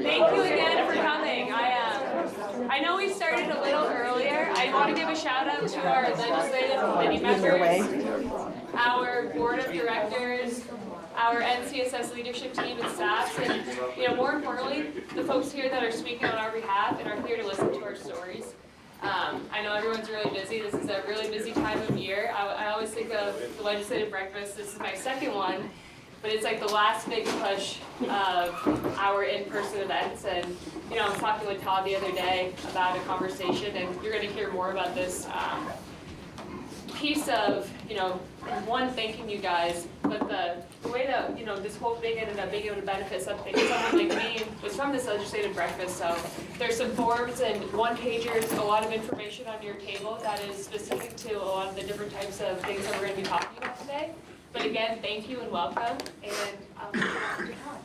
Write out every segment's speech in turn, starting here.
Thank you again for coming. I know we started a little earlier. I want to give a shout out to our legislative committee members, our board of directors, our NCSS leadership team and staff, and more importantly, the folks here that are speaking on our behalf and are here to listen to our stories. I know everyone's really busy. This is a really busy time of year. I always think of the legislative breakfast. This is my second one. But it's like the last big push of our in-person events. And, I was talking with Todd the other day about a conversation, and you're going to hear more about this piece of, one, thanking you guys, but the way that, this whole thing ended up being able to benefit someone like me was from this legislative breakfast. So there's some forms and one-pagers, a lot of information on your table that is specific to a lot of the different types of things that we're going to be talking about today. But again, thank you and welcome, and I'll turn it over to Todd.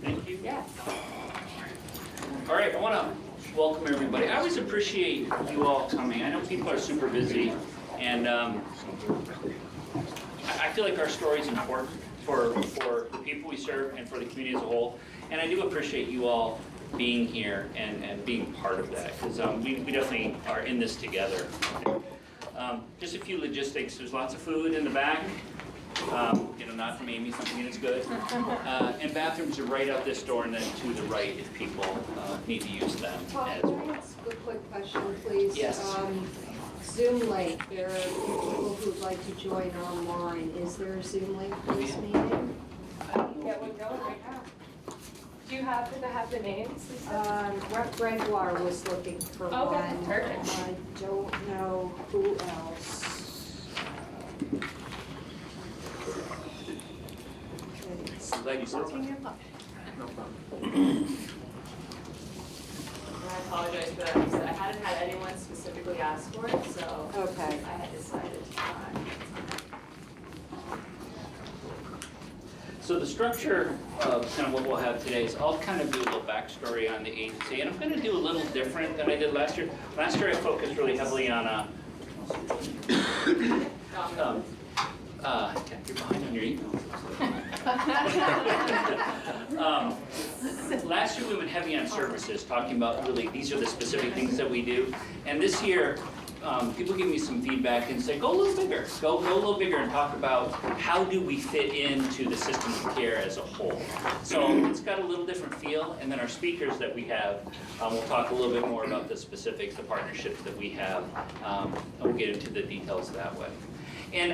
Thank you. Yeah. All right, I want to welcome everybody. I always appreciate you all coming. I know people are super busy, and I feel like our story is important for the people we serve and for the community as a whole. And I do appreciate you all being here and being part of that, because we definitely are in this together. Just a few logistics. There's lots of food in the back. Not from Amy, something that's good. And bathrooms are right out this door and then to the right if people need to use them. Can I ask a quick question, please? Yes. Zoom link, there are people who'd like to join online. Is there a Zoom link for this meeting? Yeah, we're going right now. Do you happen to have the names? Rep. Gregoire was looking for Okay, one. perfect. I don't know who else. I'm glad you said something. And I apologize for that because I hadn't had anyone specifically ask for it, so Okay. I had decided to try. So the structure of kind of what we'll have today is I'll kind of do a little backstory on the agency, and I'm going to do a little different than I did last year. Last year I focused really heavily on you're behind on your email. Last year we went heavy on services, talking about really these are the specific things that we do. And this year, people give me some feedback and say, go a little bigger. Go a little bigger and talk about how do we fit into the system of care as a whole. So it's got a little different feel. And then our speakers that we have, we'll talk a little bit more about the specifics, the partnerships that we have. And we'll get into the details that way. And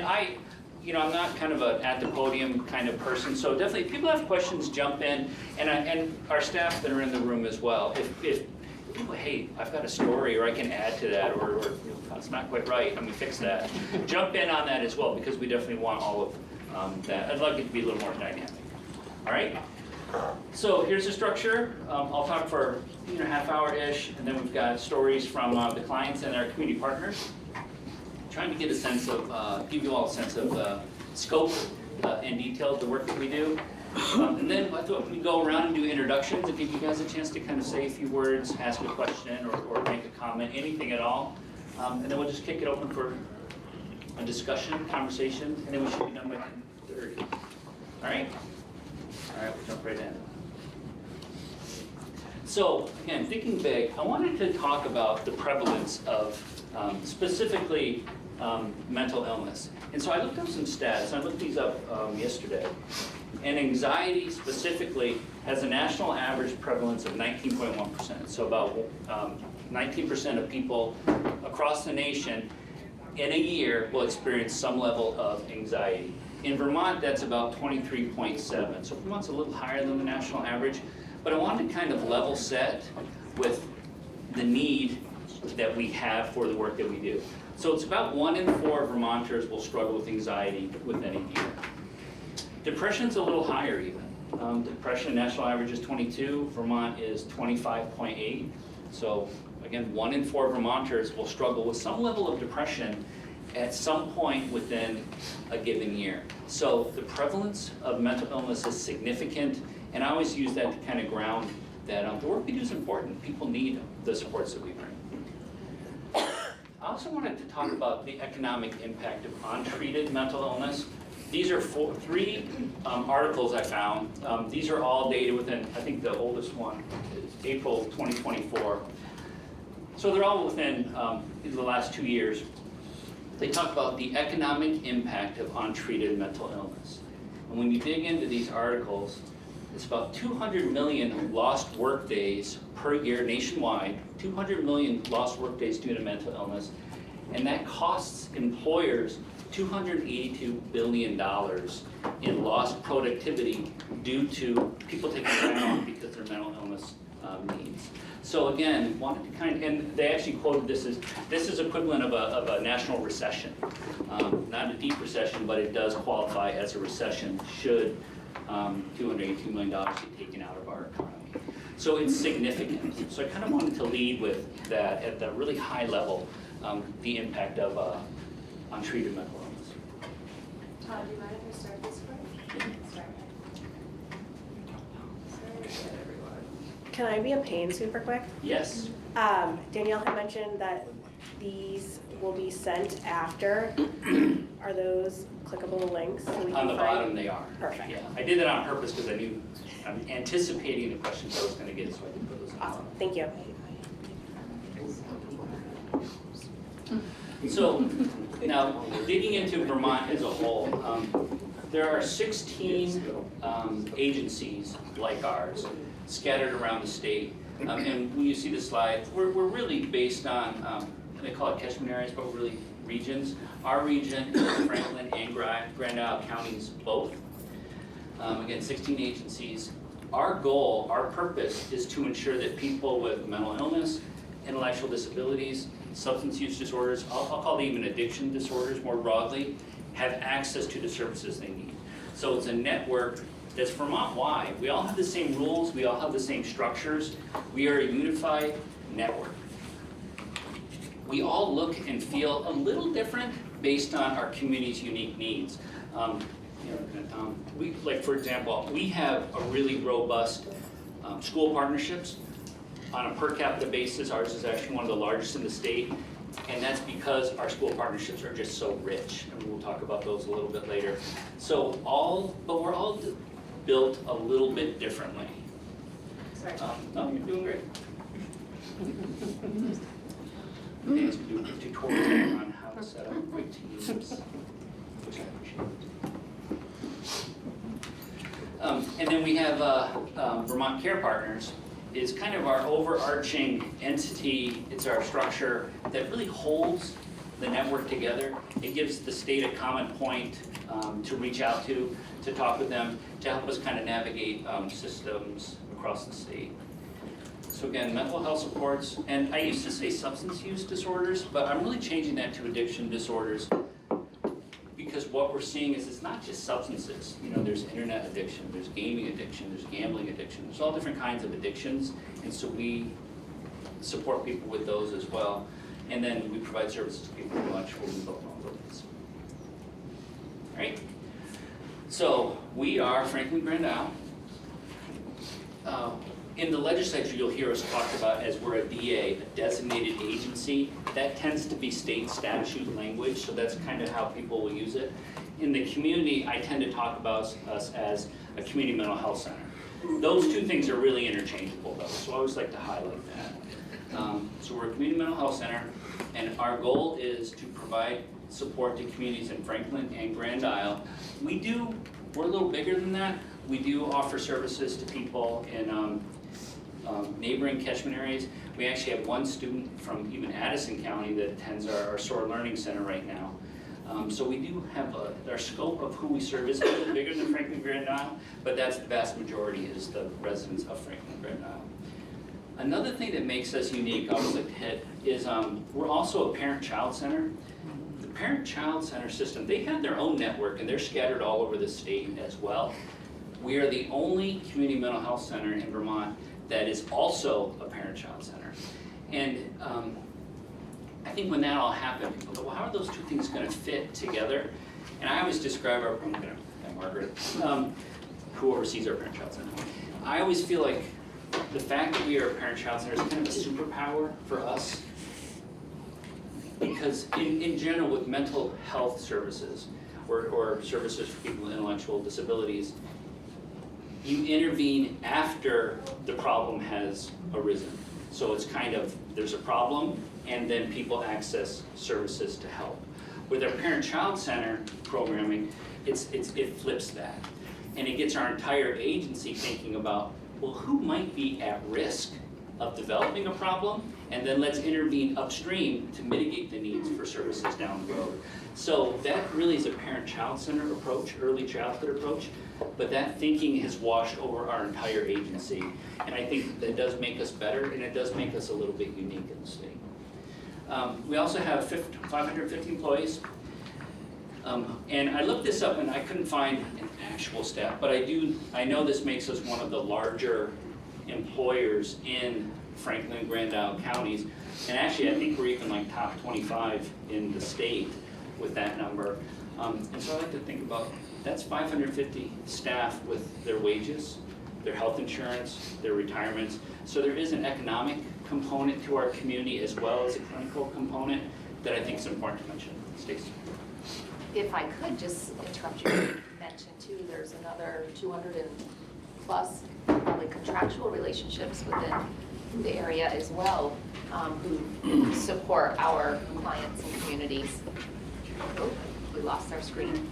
I'm not kind of a at the podium kind of person, so definitely if people have questions, jump in, and our staff that are in the room as well. If hey, I've got a story, or I can add to that, or that's not quite right, let me fix that. Jump in on that as well, because we definitely want all of that. I'd like it to be a little more dynamic. All right? So here's the structure. I'll talk for a half hour-ish, and then we've got stories from the clients and our community partners. Trying to get a sense of, give you all a sense of scope and detail of the work that we do. And then I thought we'd go around and do introductions and give you guys a chance to kind of say a few words, ask a question, or make a comment, anything at all. And then we'll just kick it open for a discussion, conversation, and then we should be done by 10:30. All right? All right, we'll jump right in. So, again, thinking big, I wanted to talk about the prevalence of specifically mental illness. And so I looked up some stats. I looked these up yesterday. And anxiety specifically has a national average prevalence of 19.1%. So about 19% of people across the nation in a year will experience some level of anxiety. In Vermont, that's about 23.7. So Vermont's a little higher than the national average. But I wanted to kind of level set with the need that we have for the work that we do. So it's about 1 in 4 Vermonters will struggle with anxiety within a year. Depression's a little higher even. Depression national average is 22, Vermont is 25.8. So again, 1 in 4 Vermonters will struggle with some level of depression at some point within a given year. So the prevalence of mental illness is significant, and I always use that to kind of ground that the work we do is important. People need the supports that we bring. I also wanted to talk about the economic impact of untreated mental illness. these are three articles I found. These are all dated within, I think the oldest one is April 2024. So they're all within the last 2 years. They talk about the economic impact of untreated mental illness. And when you dig into these articles, it's about 200 million lost work days per year nationwide, 200 million lost work days due to mental illness, and that costs employers $282 billion in lost productivity due to people taking time off because of their mental illness needs. So again, wanted to and they actually quoted this is equivalent of a national recession. Not a deep recession, but it does qualify as a recession should $282 million be taken out of our economy. So it's significant. So I kind of wanted to lead with that at the really high level, the impact of untreated mental illness. Todd, do you mind if I start this way? Start. Can I be a pain super quick? Yes. Danielle had mentioned that these will be sent after. Are those clickable links? So we On can the find- bottom they are. Perfect. Yeah, I did that on purpose because I'm anticipating the questions I was going to get, so I did put those in. Awesome, thank you. So now, digging into Vermont as a whole, there are 16 agencies like ours scattered around the state. And when you see the slide, we're really based on, they call it catchment areas, but really regions. Our region is Franklin and Grand Isle counties both. Again, 16 agencies. Our goal, our purpose is to ensure that people with mental illness, intellectual disabilities, substance use disorders, I'll call them even addiction disorders more broadly, have access to the services they need. So it's a network that's Vermont-wide. We all have the same rules, we all have the same structures. We are a unified network. We all look and feel a little different based on our community's unique needs. Like for example, we have a really robust school partnerships. On a per capita basis, ours is actually one of the largest in the state, and that's because our school partnerships are just so rich, and we'll talk about those a little bit later. So but we're all built a little bit differently. Sorry. No, you're doing great. Dan's gonna do a tutorial on how to set up quick teams, which I appreciate. And then we have Vermont Care Partners is kind of our overarching entity. It's our structure that really holds the network together. It gives the state a common point to reach out to talk with them, to help us kind of navigate systems across the state. So again, mental health supports, and I used to say substance use disorders, but I'm really changing that to addiction disorders, because what we're seeing is it's not just substances. You know, there's internet addiction, there's gaming addiction, there's gambling addiction, there's all different kinds of addictions, and so we support people with those as well. And then we provide services to people pretty much where we both vulnerabilities. All right? So we are Franklin Grand Isle. In the legislature, you'll hear us talk about as we're a DA, a designated agency. That tends to be state statute language, so that's kind of how people will use it. In the community, I tend to talk about us as a community mental health center. Those two things are really interchangeable though, so I always like to highlight that. So we're a community mental health center, and our goal is to provide support to communities in Franklin and Grand Isle. We're a little bigger than that. We do offer services to people in neighboring catchment areas. We actually have one student from even Addison County that attends our SOAR Learning Center right now. So we do have our scope of who we serve is a little bigger than Franklin Grand Isle, but that's the vast majority is the residents of Franklin Grand Isle. Another thing that makes us unique, I always like to hit, is we're also a parent-child center. The parent-child center system, they have their own network and they're scattered all over the state as well. We are the only community mental health center in Vermont that is also a parent-child center. And I think when that all happened, people go, well, how are those two things gonna fit together? And I always describe Margaret, who oversees our parent-child center. I always feel like the fact that we are a parent-child center is kind of a superpower for us. Because in general with mental health services, or services for people with intellectual disabilities, you intervene after the problem has arisen. So it's kind of, there's a problem, and then people access services to help. With our parent-child center programming, it flips that. And it gets our entire agency thinking about, well, who might be at risk of developing a problem? And then let's intervene upstream to mitigate the needs for services down the road. So that really is a parent-child center approach, early childhood approach, but that thinking has washed over our entire agency. And I think that does make us better, and it does make us a little bit unique in the state. We also have 550 employees. And I looked this up and I couldn't find an actual stat, but I know this makes us one of the larger employers in Franklin and Grand Isle counties. And actually, I think we're even like top 25 in the state with that number. And so I like to think about, that's 550 staff with their wages, their health insurance, their retirements. So there is an economic component to our community as well as a clinical component that I think is important to mention. Stacey. If I could just interrupt you, mention too, there's another 200 and plus probably contractual relationships within the area as well, who support our clients and communities. Oh, we lost our screen.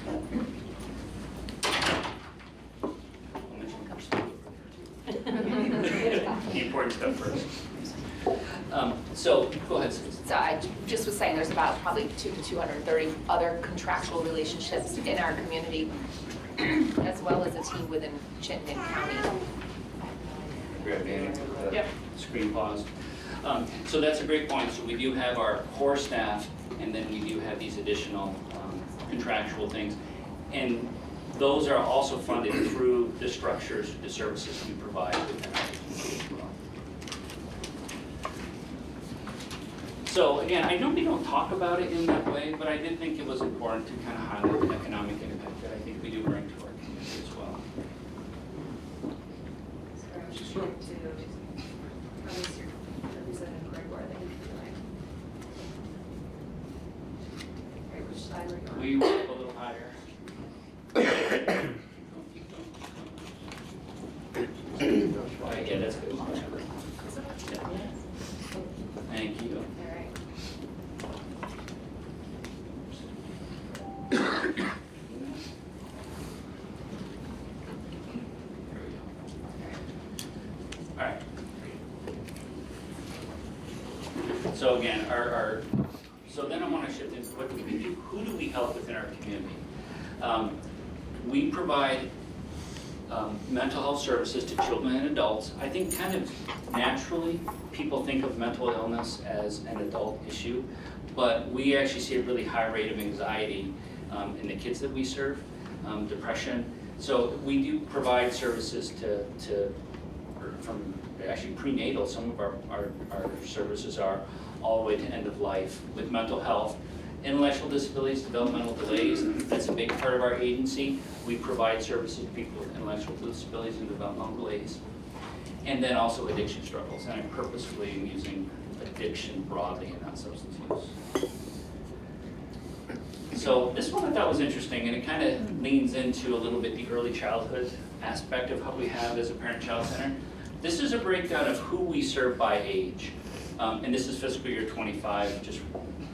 The important stuff first. So go ahead, Susan. So I just was saying there's about probably 200 to 230 other contractual relationships in our community, as well as a team within Chittenden County. Grab Danny. Yep. Screen paused. So that's a great point. So we do have our core staff, and then we do have these additional contractual things. And those are also funded through the structures, the services we provide within our agency as well. So again, I normally don't talk about it in that way, but I did think it was important to kind of highlight the economic impact that I think we do bring to our community as well. Sorry, I was just trying to release your representative Gregor, I think you're right. Right, which side are you on? We will go a little higher. Right, yeah, that's good. Thank you. All right. All right. So again, so then I want to shift into what do we do? Who do we help within our community? We provide mental health services to children and adults. I think kind of naturally people think of mental illness as an adult issue, but we actually see a really high rate of anxiety in the kids that we serve, depression. So we do provide services from actually prenatal. Some of our services are all the way to end of life with mental health. Intellectual disabilities, developmental delays, that's a big part of our agency. We provide services to people with intellectual disabilities and developmental delays. And then also addiction struggles, and I purposefully am using addiction broadly and not substance use. So this one I thought was interesting, and it kind of leans into a little bit the early childhood aspect of what we have as a parent-child center. This is a breakdown of who we serve by age. And this is fiscal year 25,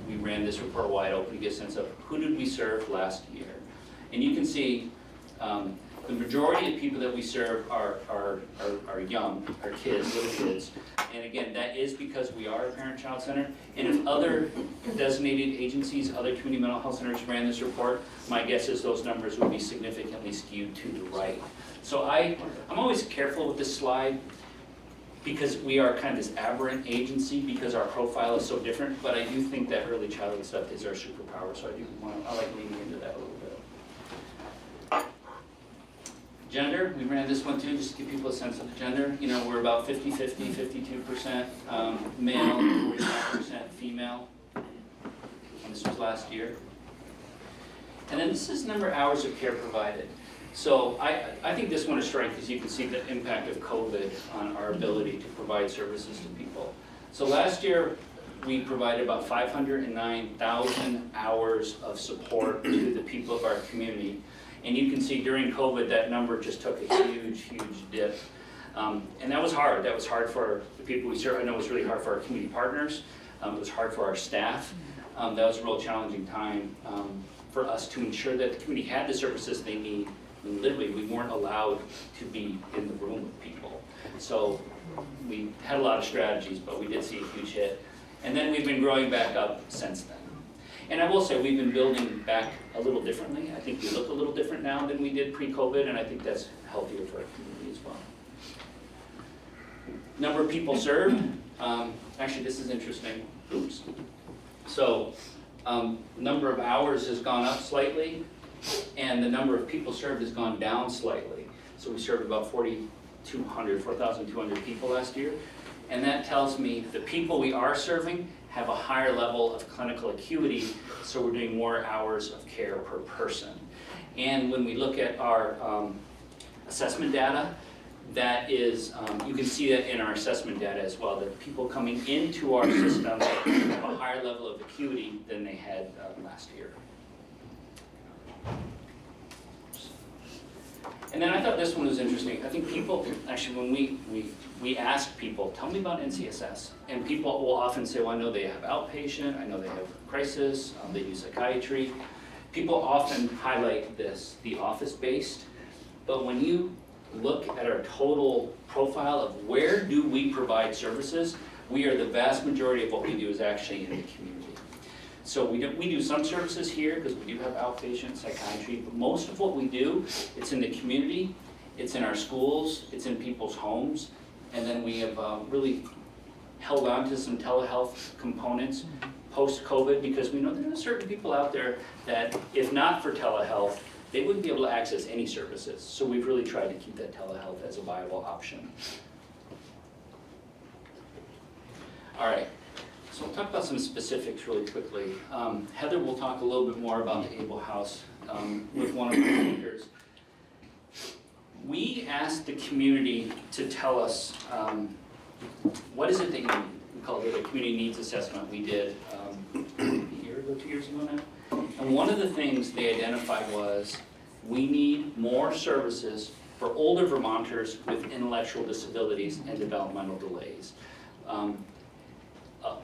we ran this report wide open to get a sense of who did we serve last year. And you can see the majority of people that we serve are young, are kids, little kids. And again, that is because we are a parent-child center. And if other designated agencies, other community mental health centers ran this report, my guess is those numbers would be significantly skewed to the right. So I'm always careful with this slide, because we are kind of this aberrant agency because our profile is so different, but I do think that early childhood stuff is our superpower, so I like leaning into that a little bit. Gender, we ran this one too, just to give people a sense of the gender. You know, we're about 50-50, 52% male, 45% female. And this was last year. And then this is number of hours of care provided. So I think this one is striking because you can see the impact of COVID on our ability to provide services to people. So last year, we provided about 509,000 hours of support to the people of our community. And you can see during COVID, that number just took a huge, huge dip. And that was hard. That was hard for the people we serve. I know it was really hard for our community partners. It was hard for our staff. That was a real challenging time for us to ensure that the community had the services they need. And literally, we weren't allowed to be in the room with people. So we had a lot of strategies, but we did see a huge hit. And then we've been growing back up since then. And I will say, we've been building back a little differently. I think we look a little different now than we did pre-COVID, and I think that's healthier for our community as well. Number of people served. Actually, this is interesting. Oops. So, number of hours has gone up slightly, and the number of people served has gone down slightly. So we served about 4,200 people last year. And that tells me the people we are serving have a higher level of clinical acuity, so we're doing more hours of care per person. And when we look at our assessment data, that is, you can see that in our assessment data as well, that people coming into our system have a higher level of acuity than they had last year. And then I thought this one was interesting. I think people, actually when we ask people, tell me about NCSS. And people will often say, well, I know they have outpatient, I know they have crisis, they do psychiatry. People often highlight this, the office-based. But when you look at our total profile of where do we provide services, we are the vast majority of what we do is actually in the community. So we do some services here because we do have outpatient psychiatry, but most of what we do, it's in the community, it's in our schools, it's in people's homes, and then we have really held on to some telehealth components post-COVID because we know there are certain people out there that if not for telehealth, they wouldn't be able to access any services. So we've really tried to keep that telehealth as a viable option. All right. So we'll talk about some specifics really quickly. Heather will talk a little bit more about the Able House with one of our speakers. We asked the community to tell us what is it that you need. We called it a community needs assessment. We did a year ago, 2 years ago now. And one of the things they identified was we need more services for older Vermonters with intellectual disabilities and developmental delays.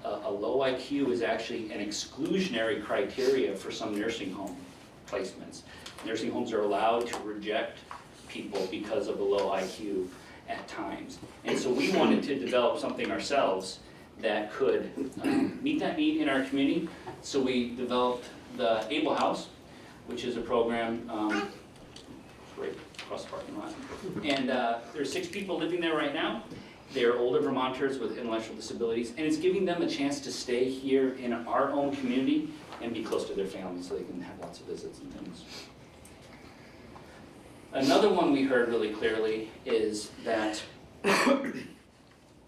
A low IQ is actually an exclusionary criteria for some nursing home placements. Nursing homes are allowed to reject people because of a low IQ at times. And so we wanted to develop something ourselves that could meet that need in our community. So we developed the Able House, which is a program right across the parking lot. And there's 6 people living there right now. They're older Vermonters with intellectual disabilities, and it's giving them a chance to stay here in our own community and be close to their families so they can have lots of visits and things. Another one we heard really clearly is that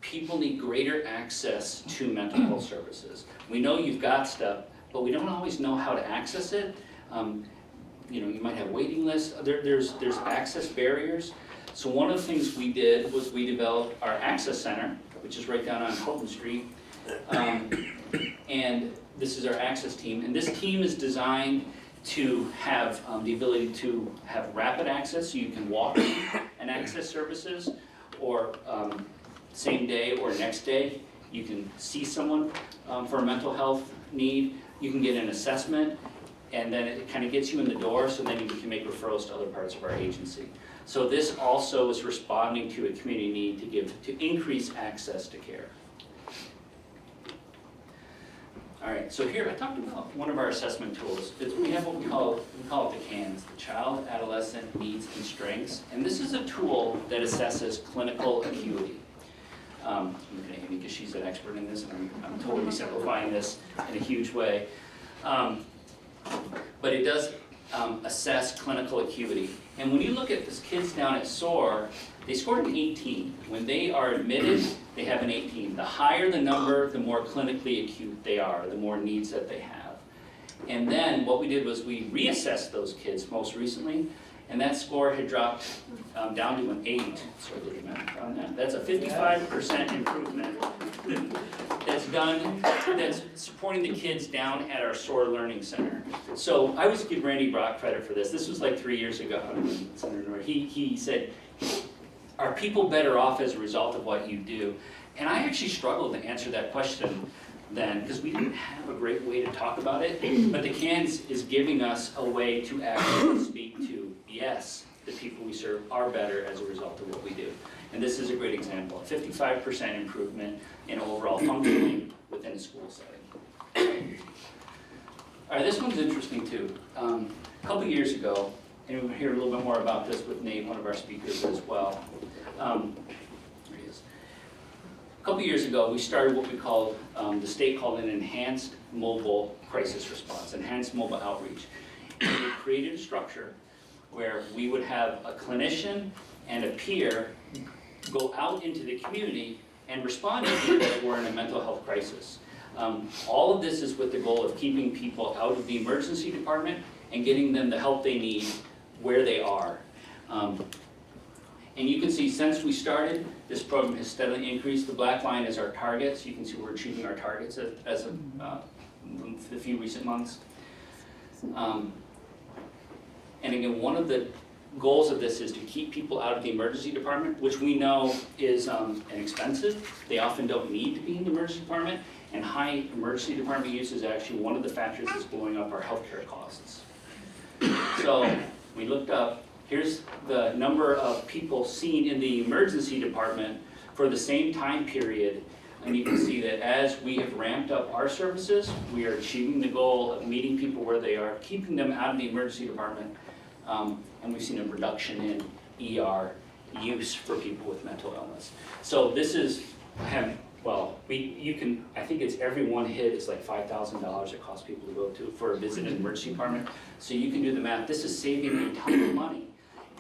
people need greater access to mental health services. We know you've got stuff, but we don't always know how to access it. You might have waiting lists. There's access barriers. So one of the things we did was we developed our access center, which is right down on Colton Street. And this is our access team. And this team is designed to have the ability to have rapid access, so you can walk and access services, or same day or next day. You can see someone for a mental health need. You can get an assessment, and then it kind of gets you in the door, so then you can make referrals to other parts of our agency. So this also is responding to a community need to increase access to care. All right, so here I talked about one of our assessment tools. We have what we call it the CANS, the Child, Adolescent Needs and Strengths. And this is a tool that assesses clinical acuity. I'm looking at Amy because she's an expert in this, and I'm totally simplifying this in a huge way. But it does assess clinical acuity. And when you look at these kids down at SOAR, they scored an 18. When they are admitted, they have an 18. The higher the number, the more clinically acute they are, the more needs that they have. And then what we did was we reassessed those kids most recently, and that score had dropped down to an 8. So I did the math on that. That's a 55% improvement that's supporting the kids down at our SOAR Learning Center. So I was giving Randy Brock credit for this. This was like 3 years ago. He said, are people better off as a result of what you do? And I actually struggled to answer that question then, because we didn't have a great way to talk about it. But the CANS is giving us a way to actually speak to, yes, the people we serve are better as a result of what we do. And this is a great example, a 55% improvement in overall functioning within a school setting. All right, this one's interesting too. A couple years ago, and we'll hear a little bit more about this with Nate, one of our speakers as well. There he is. A couple years ago, we started what we called, the state called an enhanced mobile crisis response, enhanced mobile outreach. And we created a structure where we would have a clinician and a peer go out into the community and respond to people that were in a mental health crisis. All of this is with the goal of keeping people out of the emergency department and getting them the help they need where they are. And you can see since we started, this program has steadily increased. The black line is our targets. You can see we're achieving our targets as of the few recent months. And again, one of the goals of this is to keep people out of the emergency department, which we know is inexpensive. They often don't need to be in the emergency department, and high emergency department use is actually one of the factors that's blowing up our healthcare costs. So we looked up, here's the number of people seen in the emergency department for the same time period, and you can see that as we have ramped up our services, we are achieving the goal of meeting people where they are, keeping them out of the emergency department, and we've seen a reduction in ER use for people with mental illness. So this is, I think it's every one hit is like $5,000 it costs people to go to for a visit in the emergency department. So you can do the math. This is saving a ton of money,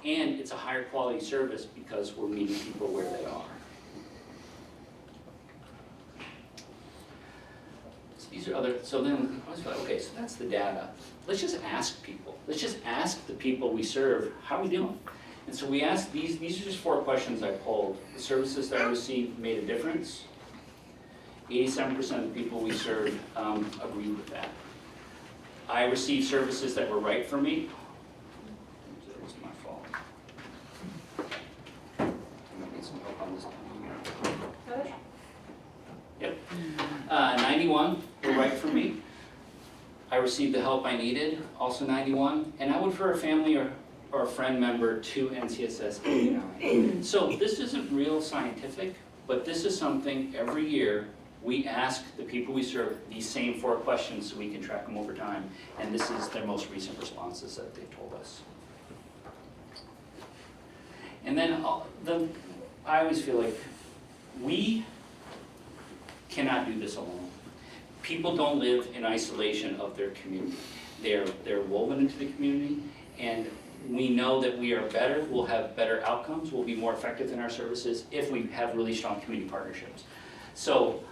and it's a higher quality service because we're meeting people where they are. So these are other, so then I was like, okay, so that's the data. Let's just ask people. Let's just ask the people we serve, how are we doing? And so we asked these are just 4 questions I polled. The services that I received made a difference. 87% of the people we served agreed with that. I received services that were right for me. It's my fault. I'm gonna need some help on this one here. Yep. 91 were right for me. I received the help I needed, also 91. And I would refer a family or a friend member to NCSS 89. So this isn't real scientific, but this is something every year we ask the people we serve these same 4 questions so we can track them over time. And this is their most recent responses that they've told us. And then I always feel like we cannot do this alone. People don't live in isolation of their community. They're woven into the community, and we know that we are better, we'll have better outcomes, we'll be more effective in our services if we have really strong community partnerships. So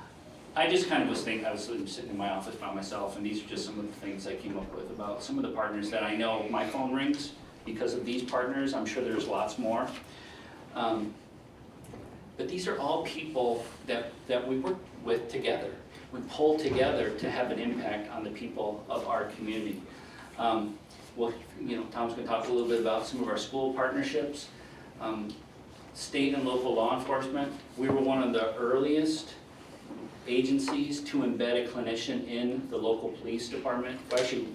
I just kind of was thinking, I was sitting in my office by myself, and these are just some of the things I came up with about some of the partners that I know. My phone rings because of these partners. I'm sure there's lots more. But these are all people that we work with together. We pull together to have an impact on the people of our community. Well, Tom's going to talk a little bit about some of our school partnerships. State and local law enforcement, we were one of the earliest agencies to embed a clinician in the local police department. Actually,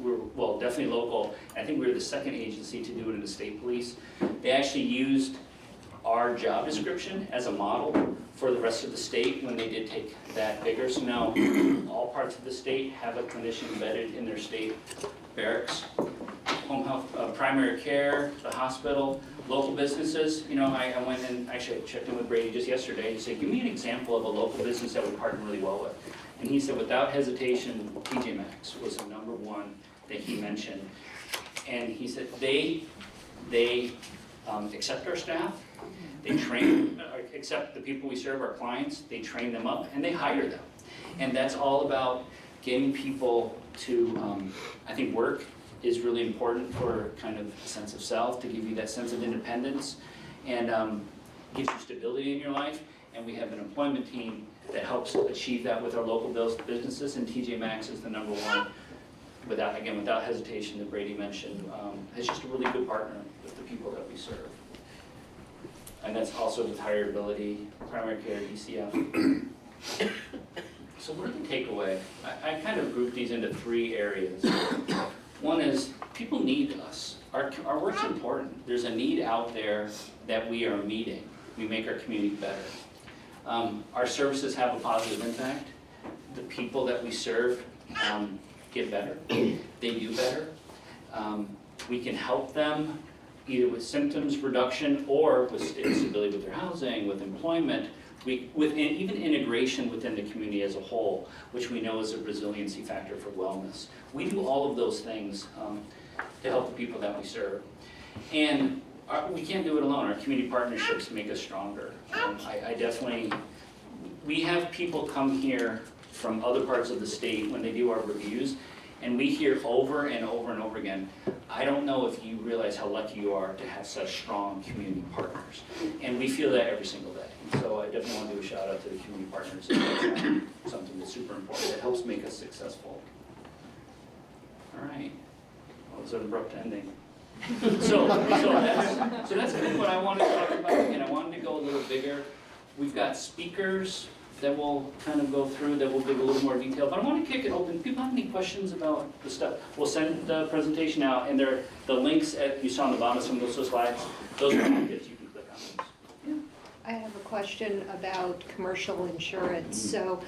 definitely local. I think we were the second agency to do it in the state police. They actually used our job description as a model for the rest of the state when they did take that bigger. So now all parts of the state have a clinician embedded in their state barracks. Home health, primary care, the hospital, local businesses. I went and actually checked in with Brady just yesterday and said, give me an example of a local business that we partner really well with. And he said, without hesitation, P.E.G was the number one that he mentioned. And he said, they accept our staff, they train, accept the people we serve, our clients, they train them up, and they hire them. And that's all about getting people to, I think, work is really important for kind of a sense of self, to give you that sense of independence, and gives you stability in your life. And we have an employment team that helps achieve that with our local businesses, and TJ Maxx is the number one, without hesitation, that Brady mentioned. It's just a really good partner with the people that we serve. And that's also with hireability, primary care, DCF. So what are the takeaway? I kind of grouped these into 3 areas. One is, people need us. Our work's important. There's a need out there that we are meeting. We make our community better. Our services have a positive impact. The people that we serve get better. They do better. We can help them either with symptoms reduction or with stability with their housing, with employment, with even integration within the community as a whole, which we know is a resiliency factor for wellness. We do all of those things to help the people that we serve. And we can't do it alone. Our community partnerships make us stronger. We have people come here from other parts of the state when they do our reviews, and we hear over and over and over again, I don't know if you realize how lucky you are to have such strong community partners. And we feel that every single day. So I definitely want to do a shout out to the community partners. It's something that's super important. It helps make us successful. All right. Well, it was an abrupt ending. So that's kind of what I wanted to talk about, and I wanted to go a little bigger. We've got speakers that we'll kind of go through, that will give a little more detail, but I want to kick it open. People have any questions about the stuff? We'll send the presentation out, and the links you saw on the bottom of some of those slides, those are packets, you can click on those. I have a question about commercial insurance. So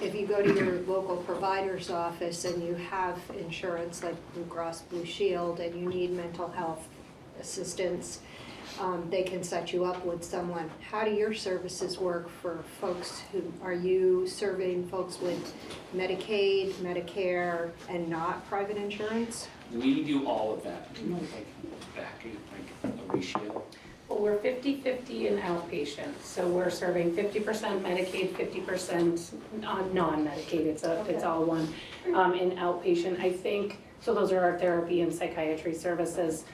if you go to your local provider's office and you have insurance like Blue Cross Blue Shield and you need mental health assistance, they can set you up with someone. How do your services work for folks are you serving folks with Medicaid, Medicare, and not private insurance? We do all of that. Like a ratio. Well, we're 50-50 in outpatient, so we're serving 50% Medicaid, 50% non-Medicaid, it's all one. In outpatient, I think, so those are our therapy and psychiatry services.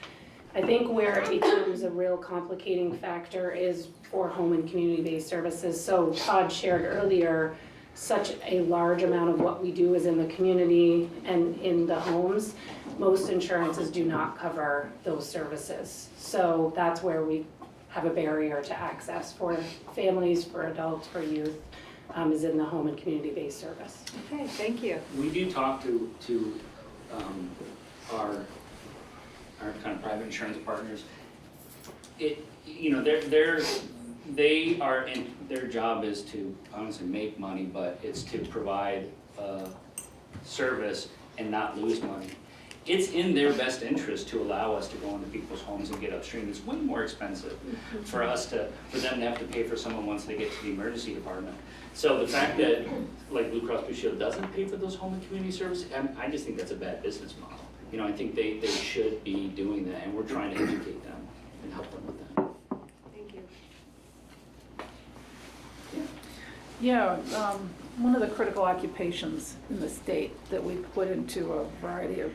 I think where it becomes a real complicating factor is for home and community-based services. So Todd shared earlier, such a large amount of what we do is in the community and in the homes. Most insurances do not cover those services. So that's where we have a barrier to access for families, for adults, for youth, is in the home and community-based service. Okay, thank you. We do talk to our kind of private insurance partners. Their job is to honestly make money, but it's to provide service and not lose money. It's in their best interest to allow us to go into people's homes and get upstream. It's way more expensive for them to have to pay for someone once they get to the emergency department. So the fact that like Blue Cross Blue Shield doesn't pay for those home and community services, I just think that's a bad business model. I think they should be doing that, and we're trying to educate them and help them with that. Thank you. Yeah, one of the critical occupations in the state that we put into a variety of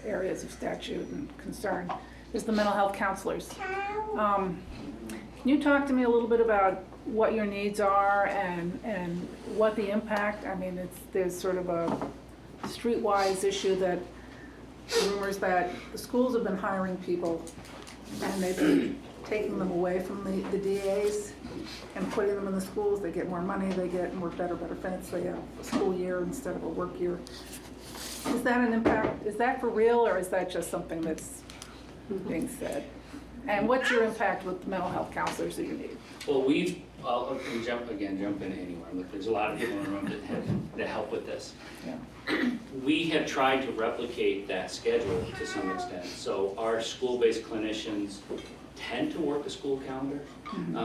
areas of statute and concern is the mental health counselors. Can you talk to me a little bit about what your needs are and what the impact? I mean, there's sort of a streetwise issue that rumors that the schools have been hiring people and they've been taking them away from the DAs and putting them in the schools. They get more money, they get more better benefits, they have a school year instead of a work year. Is that an impact? Is that for real, or is that just something that's being said? And what's your impact with the mental health counselors that you need? Well, I'll jump in anywhere. Look, there's a lot of people in the room that help with this. Yeah. We have tried to replicate that schedule to some extent. So our school-based clinicians tend to work a school calendar.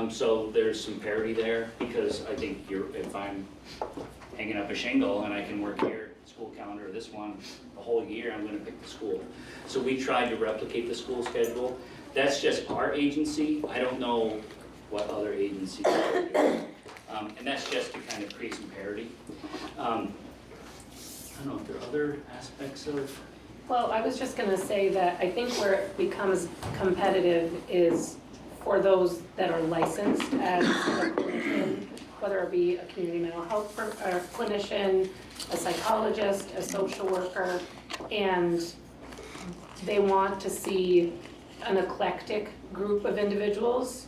So there's some parity there, because I think if I'm hanging up a shingle and I can work here, school calendar, this one, the whole year, I'm gonna pick the school. So we tried to replicate the school schedule. That's just our agency. I don't know what other agencies are doing. And that's just to kind of create some parity. I don't know if there are other aspects of Well, I was just gonna say that I think where it becomes competitive is for those that are licensed as a clinician, whether it be a community mental health clinician, a psychologist, a social worker, and they want to see an eclectic group of individuals.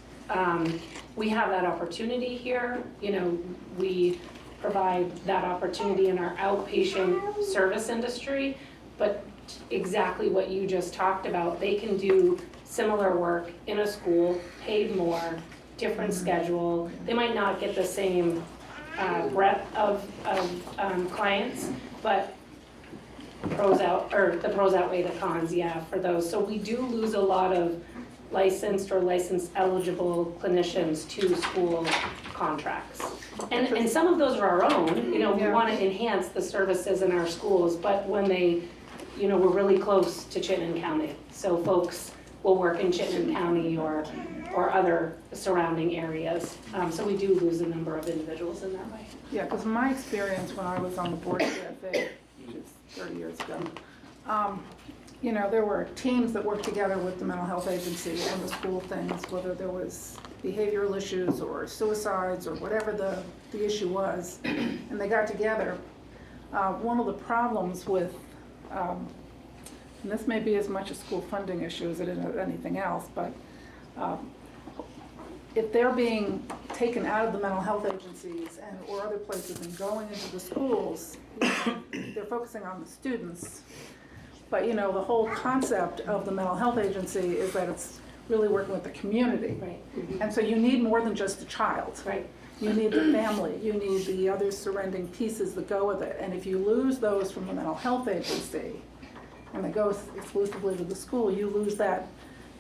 We have that opportunity here. You know, we provide that opportunity in our outpatient service industry, but exactly what you just talked about, they can do similar work in a school, paid more, different schedule. They might not get the same breadth of clients, but the pros outweigh the cons, yeah, for those. So we do lose a lot of licensed or license eligible clinicians to school contracts. And some of those are our own, you know, we want to enhance the services in our schools, but when they, you know, we're really close to Chittenden County. So folks will work in Chittenden County or other surrounding areas. So we do lose a number of individuals in that way. Yeah, because my experience when I was on the board of CFA, which is 30 years ago, you know, there were teams that worked together with the mental health agency on the school things, whether there was behavioral issues or suicides or whatever the issue was, and they got together. One of the problems with, and this may be as much a school funding issue as it is anything else, but if they're being taken out of the mental health agencies and or other places and going into the schools, you know, they're focusing on the students. But, you know, the whole concept of the mental health agency is that it's really working with the community. Right. And so you need more than just the child. Right. You need the family, you need the other surrounding pieces that go with it. And if you lose those from the mental health agency, and they go exclusively to the school, you lose that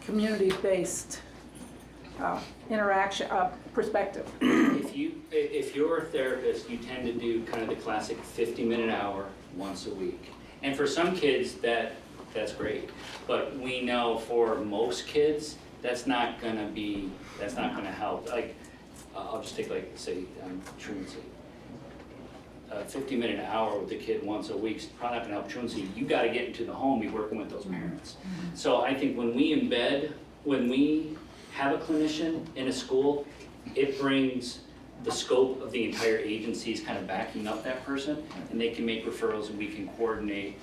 community-based interaction, perspective. If you're a therapist, you tend to do kind of the classic 50-minute hour once a week. And for some kids, that's great. But we know for most kids, that's not gonna help. Like, I'll just take like, say, truancy. A 50-minute hour with the kid once a week is probably not gonna help truancy. You gotta get into the home, be working with those parents. So I think when we have a clinician in a school, it brings the scope of the entire agency's kind of backing up that person, and they can make referrals and we can coordinate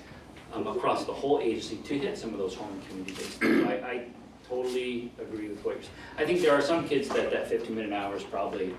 across the whole agency to hit some of those home and community-based things. I totally agree with what you're saying. I think there are some kids that 50-minute hour is probably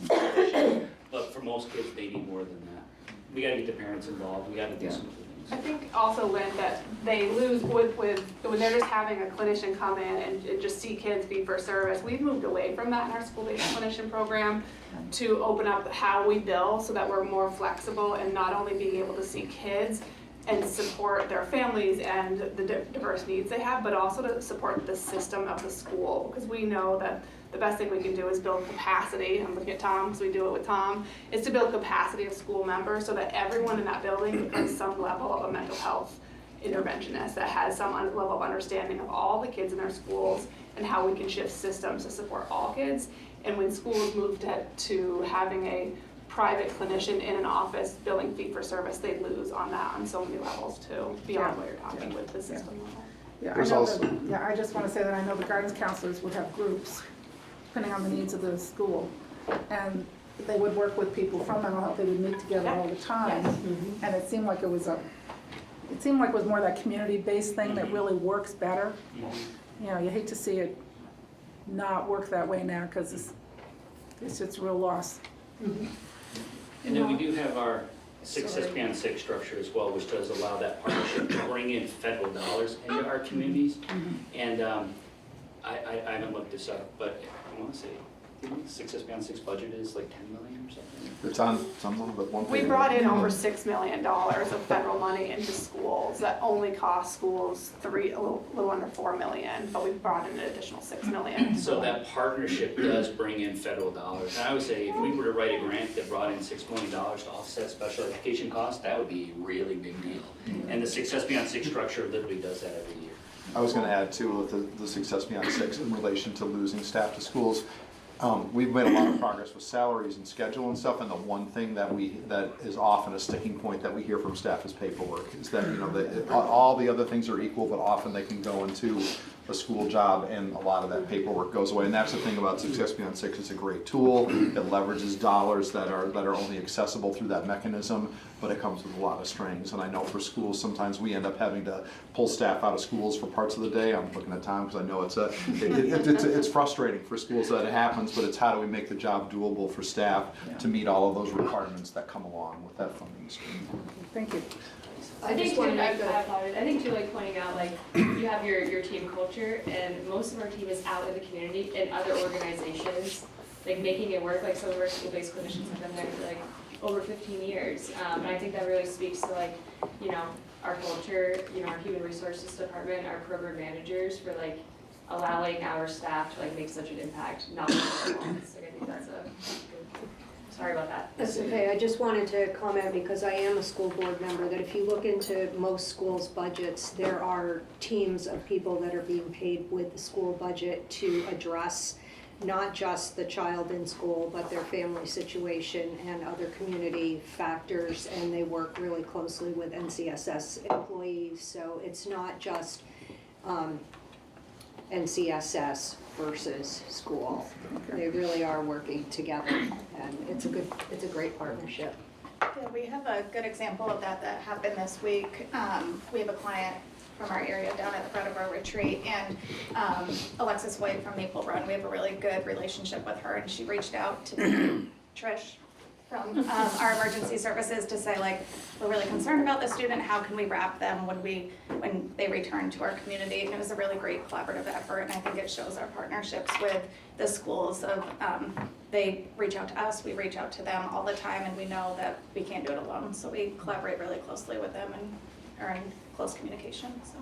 sufficient, but for most kids, they need more than that. We gotta get the parents involved, we gotta do some of the things. I think also, Lynn, that they lose with when they're just having a clinician come in and just see kids fee for service. We've moved away from that in our school-based clinician program to open up how we bill so that we're more flexible and not only being able to see kids and support their families and the diverse needs they have, but also to support the system of the school. Because we know that the best thing we can do is build capacity. I'm looking at Tom because we do it with Tom, is to build capacity of school members so that everyone in that building becomes some level of a mental health interventionist that has some level of understanding of all the kids in their schools and how we can shift systems to support all kids. And when schools move to having a private clinician in an office billing fee for service, they lose on that on so many levels too, beyond what you're talking with the system level. Yeah, I just want to say that I know the guidance counselors would have groups, depending on the needs of the school. And they would work with people from mental health, they would meet together all the time. Yes. And it seemed like it was more that community-based thing that really works better. You know, you hate to see it not work that way now because it's just a real loss. And then we do have our 6 beyond 6 structure as well, which does allow that partnership to bring in federal dollars into our communities. And I haven't looked this up, but I want to say, I think 6 beyond 6 budget is like 10 million or something. It's on someone, but one We thing. brought in over $6 million of federal money into schools that only cost schools a little under $4 million, but we brought in an additional $6 million. So that partnership does bring in federal dollars. And I would say if we were to write a grant that brought in $6 million to offset special education costs, that would be a really big deal. And the Success Beyond 6 structure literally does that every year. I was going to add too, with the Success Beyond 6 in relation to losing staff to schools. We've made a lot of progress with salaries and schedule and stuff, and the one thing that is often a sticking point that we hear from staff is paperwork, is that, all the other things are equal, but often they can go into a school job and a lot of that paperwork goes away. And that's the thing about Success Beyond 6, it's a great tool, it leverages dollars that are only accessible through that mechanism, but it comes with a lot of strings. And I know for schools, sometimes we end up having to pull staff out of schools for parts of the day. I'm looking at Tom because I know it's frustrating for schools that it happens, but it's how do we make the job doable for staff to meet all of those requirements that come along with that funding stream. Thank you. I think too, I think too, like pointing out, like, you have your team culture, and most of our team is out in the community in other organizations, like making it work. Like some of our school-based clinicians have been there for like over 15 years, and I think that really speaks to like, our culture, our human resources department, our program managers for like allowing our staff to like make such an impact, not just at once. Like I think that's a good. Sorry about that. That's okay, I just wanted to comment, because I am a school board member, that if you look into most schools' budgets, there are teams of people that are being paid with the school budget to address not just the child in school, but their family situation and other community factors, and they work really closely with NCSS employees, so it's not just NCSS versus school. They really are working together, and it's a great partnership. Yeah, we have a good example of that happened this week. We have a client from our area down at the Brattleboro Retreat, and Alexis White from Maple Run, we have a really good relationship with her, and she reached out to Trish from our emergency services to say, like, we're really concerned about the student, how can we wrap them when they return to our community? And it was a really great collaborative effort, and I think it shows our partnerships with the schools of, they reach out to us, we reach out to them all the time, and we know that we can't do it alone, so we collaborate really closely with them and are in close communication, so.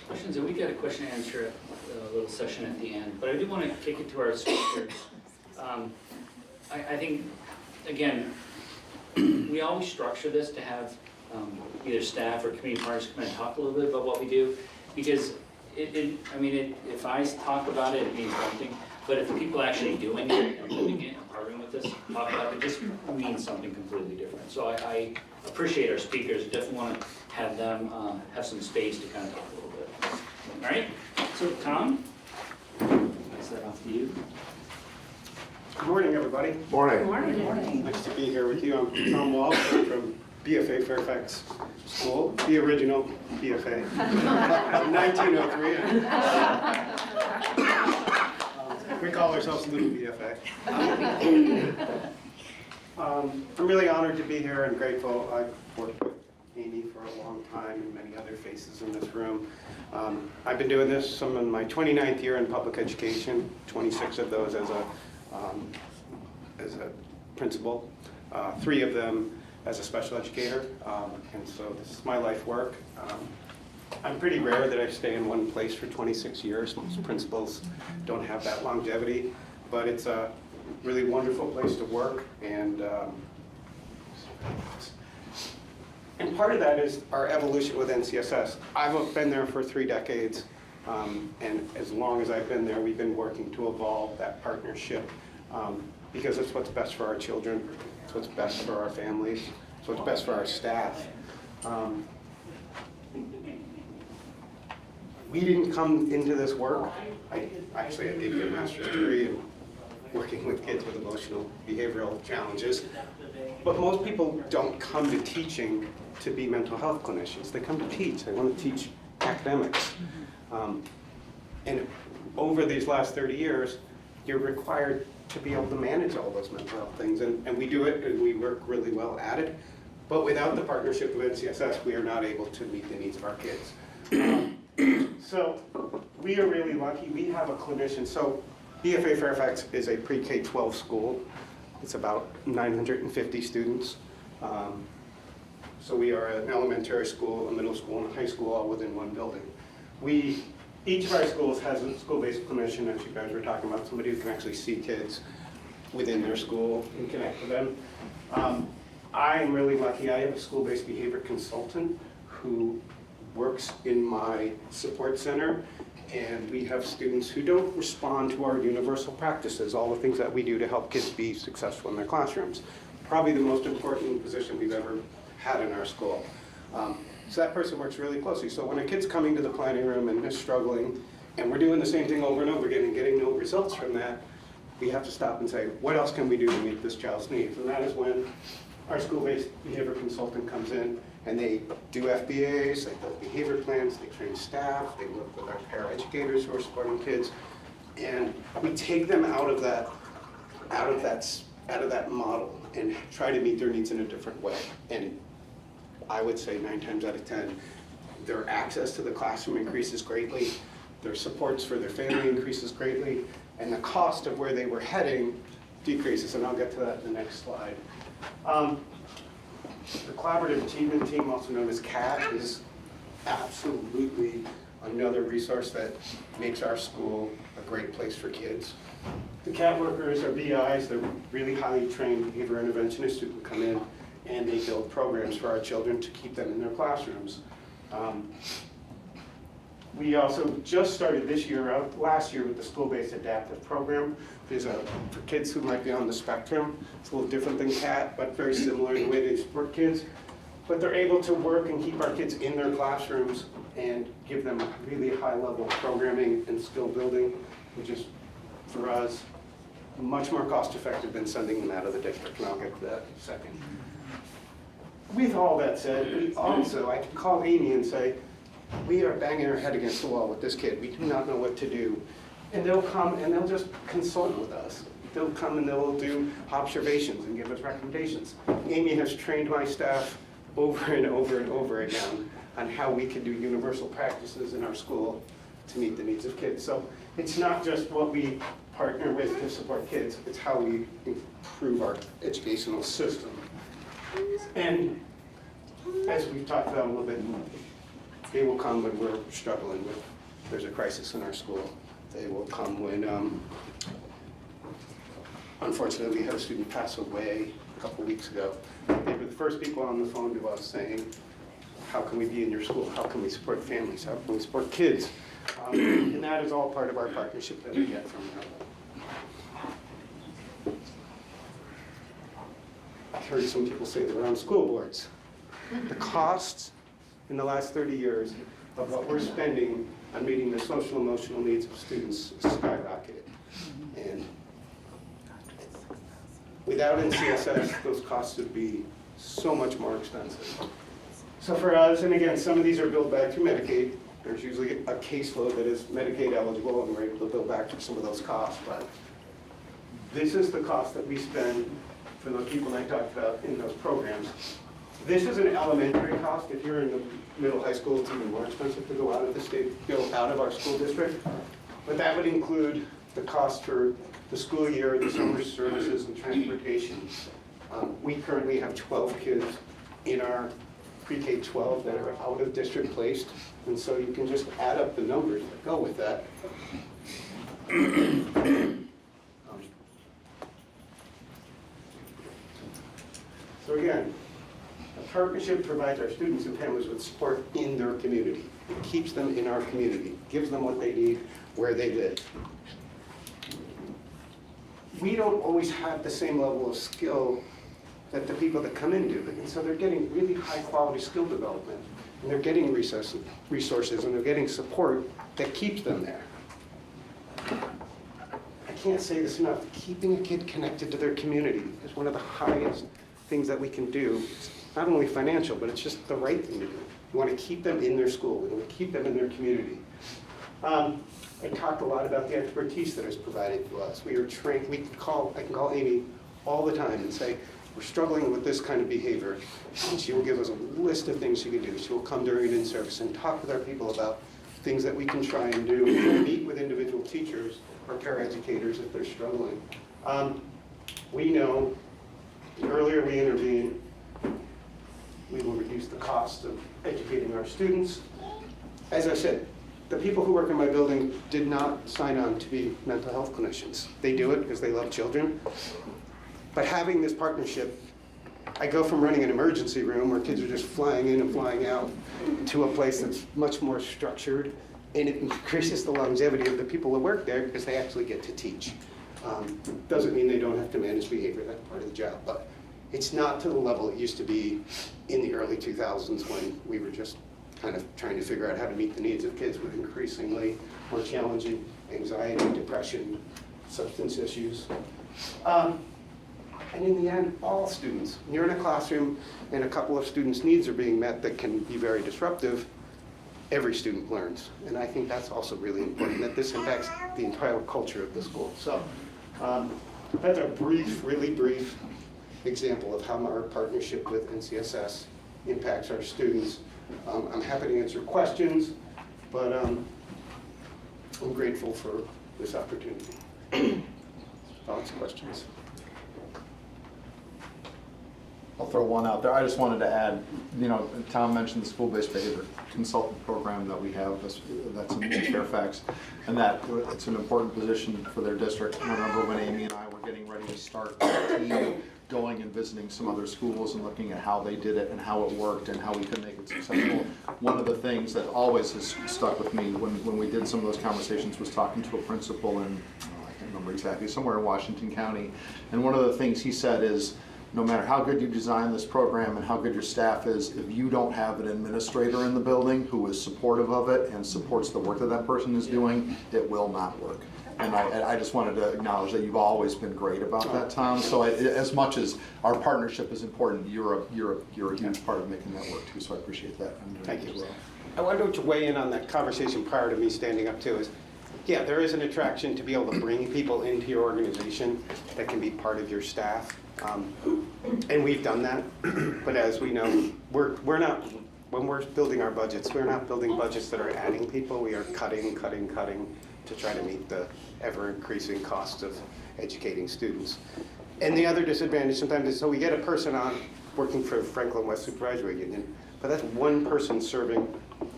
Questions, and we got a question and answer little session at the end, but I do want to kick it to our speakers. I think, again, we always structure this to have either staff or community partners come and talk a little bit about what we do, because if I talk about it, it means one thing, but if people actually doing it and living it and partnering with us talk about it, it just means something completely different. So I appreciate our speakers, definitely want to have them have some space to kind of talk a little bit. All right, so Tom, pass that off to you. Good morning, everybody. Morning. Morning. Nice to be here with you. I'm Tom Walsh. I'm from BFA Fairfax School, the original BFA, 1903. We call ourselves Little BFA. I'm really honored to be here and grateful. I've worked with Amy for a long time and many other faces in this room. I've been doing this, I'm in my 29th year in public education, 26 of those as a principal, 3 of them as a special educator, and so this is my life work. I'm pretty rare that I stay in one place for 26 years. Most principals don't have that longevity, but it's a really wonderful place to work, and part of that is our evolution with NCSS. I've been there for 3 decades, and as long as I've been there, we've been working to evolve that partnership, because it's what's best for our children, it's what's best for our families, it's what's best for our staff. We didn't come into this work. I did get a master's degree in working with kids with emotional behavioral challenges, but most people don't come to teaching to be mental health clinicians. They come to teach. They want to teach academics. And over these last 30 years, you're required to be able to manage all those mental health things, and we do it, and we work really well at it. But without the partnership with NCSS, we are not able to meet the needs of our kids. So we are really lucky. We have a clinician. So BFA Fairfax is a pre-K-12 school. It's about 950 students. So we are an elementary school, a middle school, and a high school all within one building. Each of our schools has a school-based clinician, as you guys were talking about, somebody who can actually see kids within their school and connect with them. I am really lucky. I have a school-based behavior consultant who works in my support center, And we have students who don't respond to our universal practices, all the things that we do to help kids be successful in their classrooms. Probably the most important position we've ever had in our school. So that person works really closely. So when a kid's coming to the planning room and is struggling, and we're doing the same thing over and over again and getting no results from that, we have to stop and say, what else can we do to meet this child's needs? And that is when our school-based behavior consultant comes in, and they do FBAs, they build behavior plans, they train staff, they work with our paraeducators who are supporting kids, and we take them out of that model and try to meet their needs in a different way. And I would say 9 times out of 10, their access to the classroom increases greatly, their supports for their family increases greatly, and the cost of where they were heading decreases, and I'll get to that in the next slide. The Collaborative Achievement Team, also known as CAT, is absolutely another resource that makes our school a great place for kids. The CAT workers are BIs, they're really highly trained behavior interventionists who can come in and they build programs for our children to keep them in their classrooms. We also just started last year with the school-based adaptive program. There's for kids who might be on the spectrum. It's a little different than CAT, but very similar in the way they support kids. But they're able to work and keep our kids in their classrooms and give them really high-level programming and skill building, which is, for us, much more cost-effective than sending them out of the district, and I'll get to that in a second. With all that said, I can call Amy and say, we are banging our head against the wall with this kid. We do not know what to do. And they'll come and they'll just consult with us. They'll come and they'll do observations and give us recommendations. Amy has trained my staff over and over and over again on how we can do universal practices in our school to meet the needs of kids. So it's not just what we partner with to support kids, it's how we improve our educational system. And as we've talked about a little bit, they will come when we're struggling with, there's a crisis in our school. They will come when, unfortunately, we had a student pass away a couple weeks ago. They were the first people on the phone to us saying, how can we be in your school? How can we support families? How can we support kids? And that is all part of our partnership that we get from them. I've heard some people say they're on school boards. The costs in the last 30 years of what we're spending on meeting the social emotional needs of students is skyrocketed. And without NCSS, those costs would be so much more expensive. So for us, and again, some of these are billed back through Medicaid. There's usually a caseload that is Medicaid eligible, and we're able to bill back for some of those costs. But this is the cost that we spend for those people I talked about in those programs. This is an elementary cost. If you're in the middle high school, it's even more expensive to go out of the state, go out of our school district. But that would include the cost for the school year, the summer services, and transportation. We currently have 12 kids in our pre-K-12 that are out of district placed, and so you can just add up the numbers that go with that. So again, a partnership provides our students and families with support in their community. It keeps them in our community, gives them what they need where they live. We don't always have the same level of skill that the people that come in do, and so they're getting really high quality skill development, and they're getting resources and they're getting support that keeps them there. I can't say this enough, keeping a kid connected to their community is one of the highest things that we can do. It's not only financial, but it's just the right thing to do. We want to keep them in their school, we want to keep them in their community. I talked a lot about the expertise that is provided to us. We are trained, I can call Amy all the time and say, we're struggling with this kind of behavior. And she will give us a list of things she can do. She will come during an in-service and talk with our people about things that we can try and do, meet with individual teachers or paraeducators if they're struggling. We know the earlier we intervene, we will reduce the cost of educating our students. As I said, the people who work in my building did not sign on to be mental health clinicians. They do it because they love children. But having this partnership, I go from running an emergency room where kids are just flying in and flying out to a place that's much more structured And it increases the longevity of the people that work there because they actually get to teach. Doesn't mean they don't have to manage behavior, that's part of the job, but it's not to the level it used to be in the early 2000s when we were just kind of trying to figure out how to meet the needs of kids with increasingly more challenging anxiety, depression, substance issues. And in the end, all students, when you're in a classroom and a couple of students' needs are being met that can be very disruptive, every student learns. And I think that's also really important, that this impacts the entire culture of the school. So that's a brief, really brief example of how our partnership with NCSS impacts our students. I'm happy to answer questions, but I'm grateful for this opportunity. Thoughts, questions? I'll throw one out there. I just wanted to add, you know, Tom mentioned the school-based behavior consultant program that we have that's in Fairfax, and that it's an important position for their district. I remember when Amy and I were getting ready to start the team, going and visiting some other schools and looking at how they did it and how it worked and how we could make it successful. One of the things that always has stuck with me when we did some of those conversations was talking to a principal in, I can't remember exactly, somewhere in Washington County, and one of the things he said is, no matter how good you design this program and how good your staff is, if you don't have an administrator in the building who is supportive of it and supports the work that that person is doing, it will not work. And I just wanted to acknowledge that you've always been great about that, Tom. So as much as our partnership is important, you're a huge part of making that work too, so I appreciate that. Thank you. As well. I wanted to weigh in on that conversation prior to me standing up too. Is, yeah, there is an attraction to be able to bring people into your organization that can be part of your staff. And we've done that, but as we know, we're not, when we're building our budgets, we're not building budgets that are adding people, we are cutting to try to meet the ever-increasing costs of educating students. And the other disadvantage sometimes is, so we get a person on working for Franklin West Supervisory Union, but that's one person serving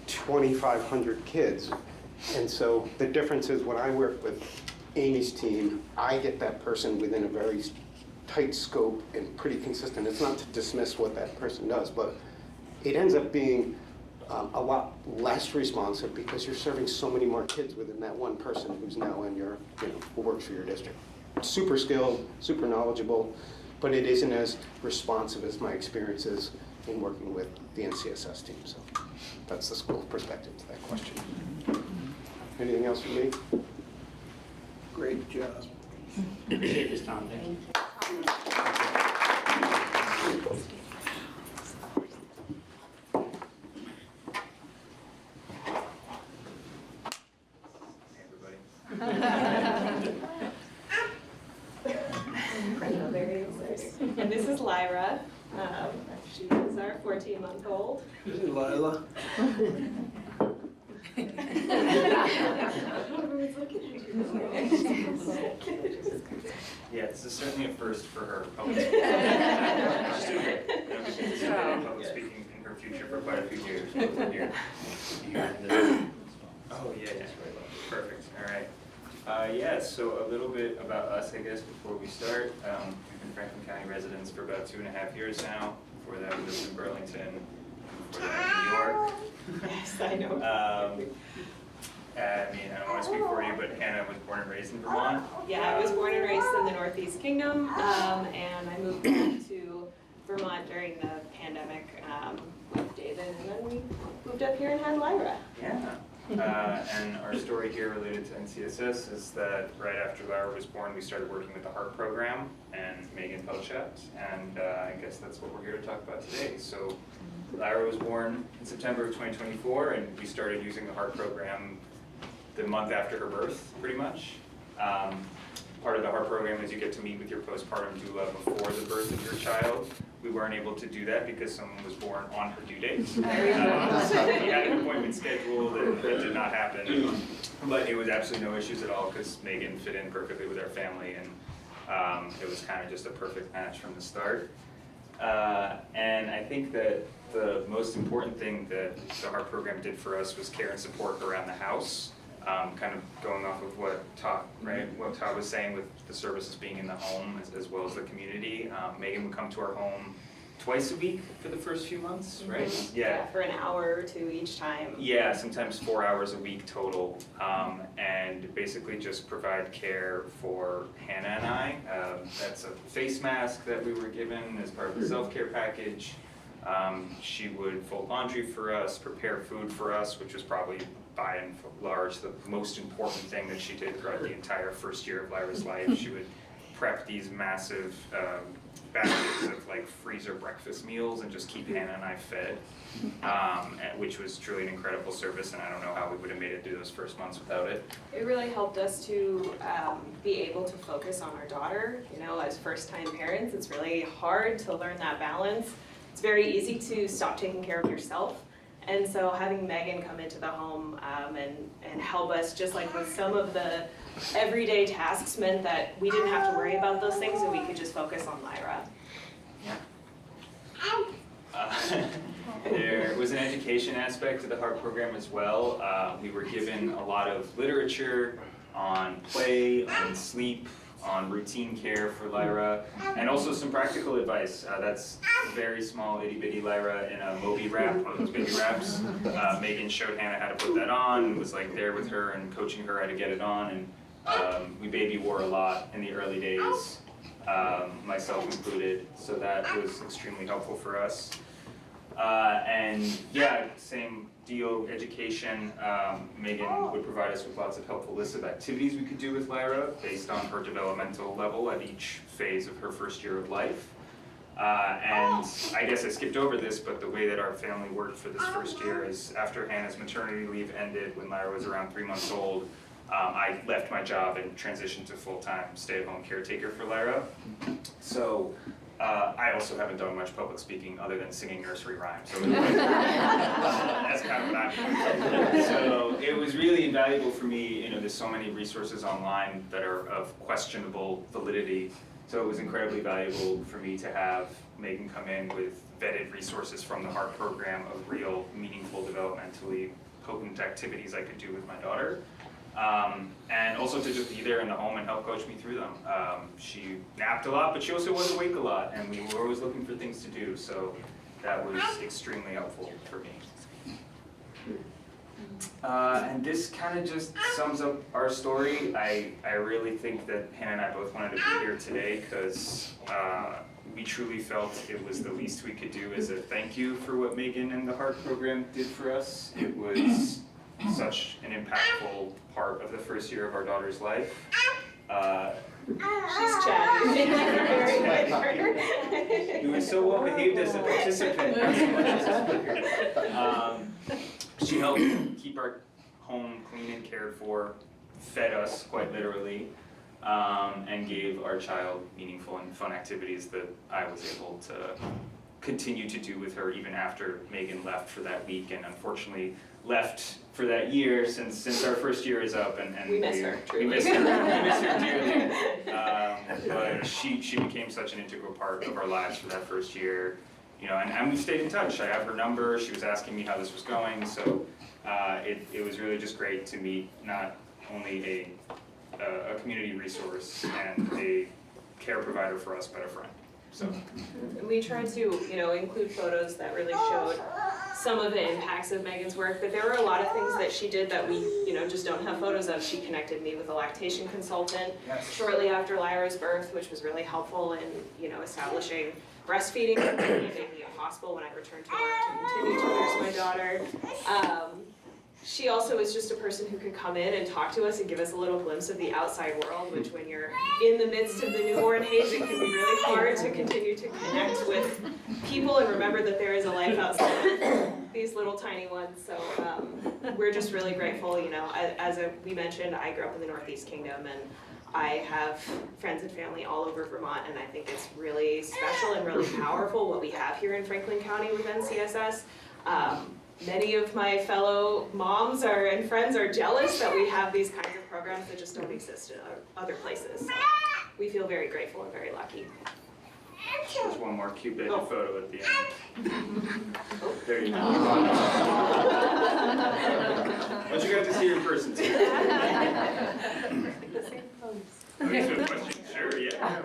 2,500 kids. And so the difference is when I work with Amy's team, I get that person within a very tight scope and pretty consistent. It's not to dismiss what that person does, but it ends up being a lot less responsive because you're serving so many more kids within that one person who's now in your, who works for your district. Super skilled, super knowledgeable, but it isn't as responsive as my experience is in working with the NCSS team. So that's the school's perspective to that question. Anything else from me? Great job. Appreciate this, Tom. Thank you. And this is Lyra. She is our 14-month-old. This is Lila. Yeah, this is certainly a first for her. She's doing great. She's been public speaking in her future for quite a few years. Here. Oh, yeah. Perfect. All right. Yeah, so a little bit about us, I guess, before we start. We've been Franklin County residents for about 2.5 years now. Before that, we lived in Burlington. Before that, in New York. Yes, I know. I mean, I don't want to speak for you, but Hannah was born and raised in Vermont. Yeah, I was born and raised in the Northeast Kingdom, and I moved back to Vermont during the pandemic with David, and then we moved up here and had Lyra. Yeah. And our story here related to NCSS is that right after Lyra was born, we started working with the HEART program and Megan Pelchat, and I guess that's what we're here to talk about today. So Lyra was born in September of 2024, and we started using the HEART program the month after her birth, pretty much. Part of the HEART program is you get to meet with your postpartum doula before the birth of your child. We weren't able to do that because someone was born on her due date. We had an appointment scheduled and that did not happen. But it was absolutely no issues at all because Megan fit in perfectly with our family, and it was kind of just a perfect match from the start. And I think that the most important thing that the HEART program did for us was care and support around the house. Kind of going off of what Todd was saying with the services being in the home as well as the community. Megan would come to our home twice a week for the first few months, right? Yeah. For an hour or two each time. Yeah, sometimes 4 hours a week total, and basically just provide care for Hannah and I. That's a face mask that we were given as part of the self-care package. She would fold laundry for us, prepare food for us, which was probably by and large the most important thing that she did throughout the entire first year of Lyra's life. She would prep these massive baskets of like freezer breakfast meals and just keep Hannah and I fed, which was truly an incredible service, and I don't know how we would have made it through those first months without it. It really helped us to be able to focus on our daughter. You know, as first-time parents, it's really hard to learn that balance. It's very easy to stop taking care of yourself. And so having Megan come into the home and help us just like with some of the everyday tasks meant that we didn't have to worry about those things and we could just focus on Lyra. There was an education aspect to the HEART program as well. We were given a lot of literature on play, on sleep, on routine care for Lyra, and also some practical advice. That's very small itty bitty Lyra in a Moby wrap, one of those baby wraps. Megan showed Hannah how to put that on, and was like there with her and coaching her how to get it on, and we baby wore a lot in the early days, myself included, so that was extremely helpful for us. And yeah, same deal, education. Megan would provide us with lots of helpful lists of activities we could do with Lyra based on her developmental level at each phase of her first year of life. And I guess I skipped over this, but the way that our family worked for this first year is after Hannah's maternity leave ended when Lyra was around 3 months old, I left my job and transitioned to full-time stay-at-home caretaker for Lyra. So I also haven't done much public speaking other than singing nursery rhymes. So that's kind of what I'm doing. So it was really invaluable for me. You know, there's so many resources online that are of questionable validity. So it was incredibly valuable for me to have Megan come in with vetted resources from the HEART program of real, meaningful, developmentally potent activities I could do with my daughter. And also to just be there in the home and help coach me through them. She napped a lot, but she also was awake a lot, and we were always looking for things to do, so that was extremely helpful for me. And this kind of just sums up our story. I really think that Hannah and I both wanted to be here today because we truly felt it was the least we could do as a thank you for what Megan and the HEART program did for us. It was such an impactful part of the first year of our daughter's life. She's chatting. You were so well behaved as a participant. She helped keep our home clean and cared for, fed us quite literally, and gave our child meaningful and fun activities that I was able to continue to do with her even after Megan left for that week, and unfortunately left for that year since our first year is up, and we miss her. We miss her dearly. But she became such an integral part of our lives for that first year, you know, and we've stayed in touch. I have her number. She was asking me how this was going, so it was really just great to meet not only a community resource and a care provider for us, but a friend. So we tried to, you know, include photos that really showed some of the impacts of Megan's work, but there were a lot of things that she did that we, you know, just don't have photos of. She connected me with a lactation consultant shortly after Lyra's birth, which was really helpful in, you know, establishing breastfeeding, and making me a hospital when I returned to work to continue to nurse my daughter. She also is just a person who could come in and talk to us and give us a little glimpse of the outside world, which when you're in the midst of the newborn haze, it can be really hard to continue to connect with people and remember that there is a life outside these little tiny ones. So we're just really grateful. You know, we mentioned, I grew up in the Northeast Kingdom, and I have friends and family all over Vermont, and I think it's really special and really powerful what we have here in Franklin County with NCSS. Many of my fellow moms and friends are jealous that we have these kinds of programs that just don't exist in other places. So we feel very grateful and very lucky. there's one more cute photo at the end. There you go. Once you got to see her in person too. Um, Sure, yeah.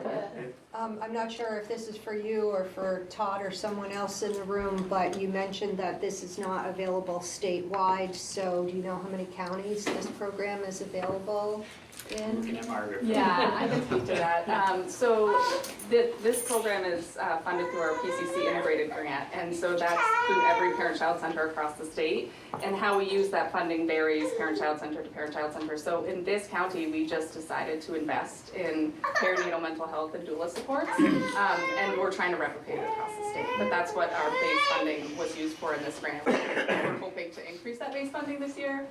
I'm not sure if this is for you or for Todd or someone else in the room, but you mentioned that this is not available statewide, so do you know how many counties this program is available in? Yeah, I can speak to that. So this program is funded through our PCC integrated grant, and so that's through every parent-child center across the state. And how we use that funding varies parent-child center to parent-child center. So in this county, we just decided to invest in perinatal mental health and doula supports, and we're trying to replicate it across the state. But that's what our base funding was used for in this grant. We're hoping to increase that base funding this year.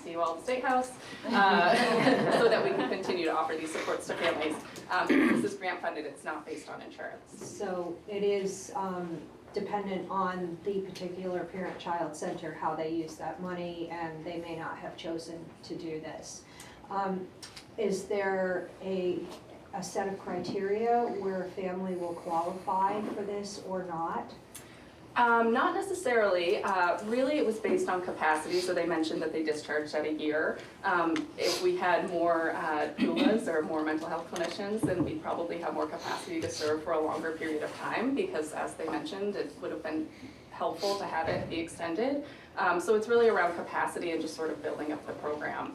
See you all at the State House, so that we can continue to offer these supports to families. Because this grant funded, it's not based on insurance. So it is dependent on the particular parent-child center, how they use that money, and they may not have chosen to do this. Is there a set of criteria where a family will qualify for this or not? Not necessarily. Really, it was based on capacity, so they mentioned that they discharged at a year. If we had more doulas or more mental health clinicians, then we'd probably have more capacity to serve for a longer period of time, because as they mentioned, it would have been helpful to have it be extended. So it's really around capacity and just sort of building up the program.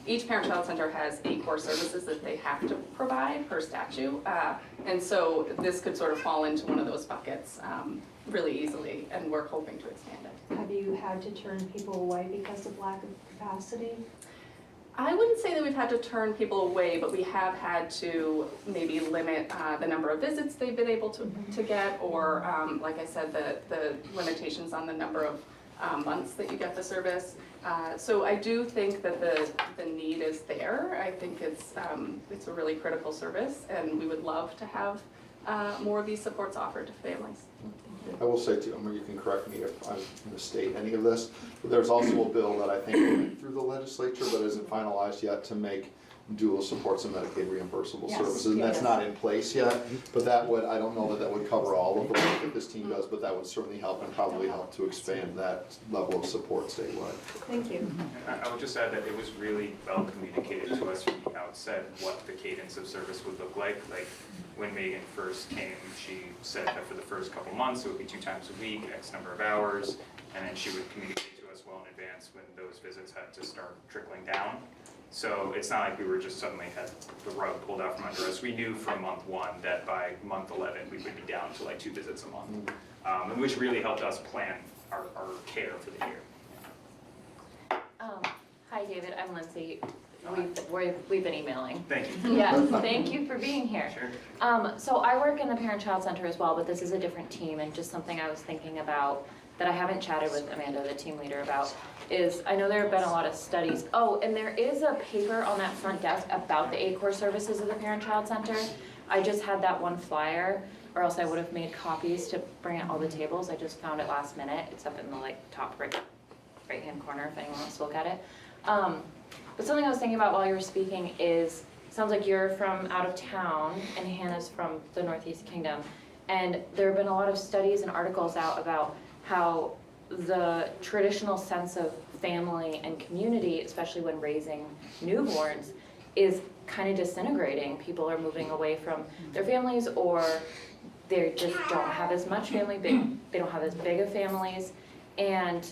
Each parent-child center has 8 core services that they have to provide per statute, and so this could sort of fall into one of those buckets really easily, and we're hoping to expand it. Have you had to turn people away because of lack of capacity? I wouldn't say that we've had to turn people away, but we have had to maybe limit the number of visits they've been able to get, or like I said, the limitations on the number of months that you get the service. So I do think that the need is there. I think it's a really critical service, and we would love to have more of these supports offered to families. I will say too, you can correct me if I misstate any of this, but there's also a bill that I think went through the legislature but isn't finalized yet to make dual supports and Medicaid reimbursable Yes, services. And that's yes. not in place yet, but that would, I don't know that would cover all of the work that this team does, but that would certainly help and probably help to expand that level of support statewide. Thank you. I would just add that it was really well communicated to us from the outset what the cadence of service would look like. Like when Megan first came, she said that for the first couple months it would be 2 times a week, X number of hours, and then she would communicate to us well in advance when those visits had to start trickling down. So it's not like we were just suddenly had the rug pulled out from under us. We knew from month 1 that by month 11 we would be down to like 2 visits a month, and which really helped us plan our care for the year. Hi, David, I'm Lindsay. We've been emailing. Thank you. Yes, thank you for being here. Sure. So I work in the parent-child center as well, but this is a different team, and just something I was thinking about that I haven't chatted with Amanda, the team leader, about is I know there have been a lot of studies. Oh, and there is a paper on that front desk about the 8 core services of the parent-child center. I just had that one flyer, or else I would have made copies to bring at all the tables. I just found it last minute. It's up in the top right-hand corner if anyone wants to look at it. But something I was thinking about while you were speaking is, sounds like you're from out of town and Hannah's from the Northeast Kingdom. And there have been a lot of studies and articles out about how the traditional sense of family and community, especially when raising newborns, is kind of disintegrating. People are moving away from their families, or they just don't have as much family, they don't have as big of families. And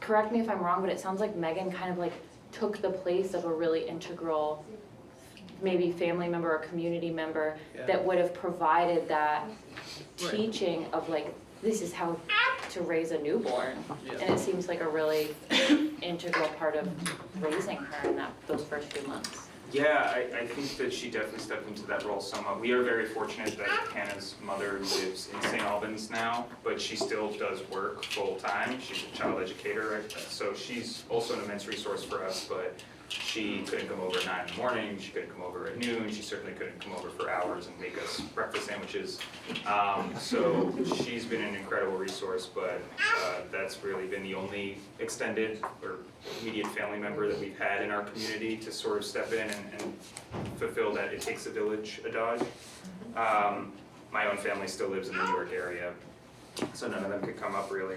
correct me if I'm wrong, but it sounds like Megan kind of like took the place of a really integral, maybe family member or community member that would have provided that teaching of like, this is how to raise a newborn. And it seems like a really integral part of raising her in those first few months. Yeah, I think that she definitely stepped into that role somewhat. We are very fortunate that Hannah's mother lives in St. Albans now, but she still does work full-time. She's a child educator, so she's also an immense resource for us, but she couldn't come over at 9 in the morning, she couldn't come over at noon, she certainly couldn't come over for hours and make us breakfast sandwiches. So she's been an incredible resource, but that's really been the only extended or immediate family member that we've had in our community to sort of step in and fulfill that it takes a village adage. My own family still lives in the New York area, so none of them could come up really.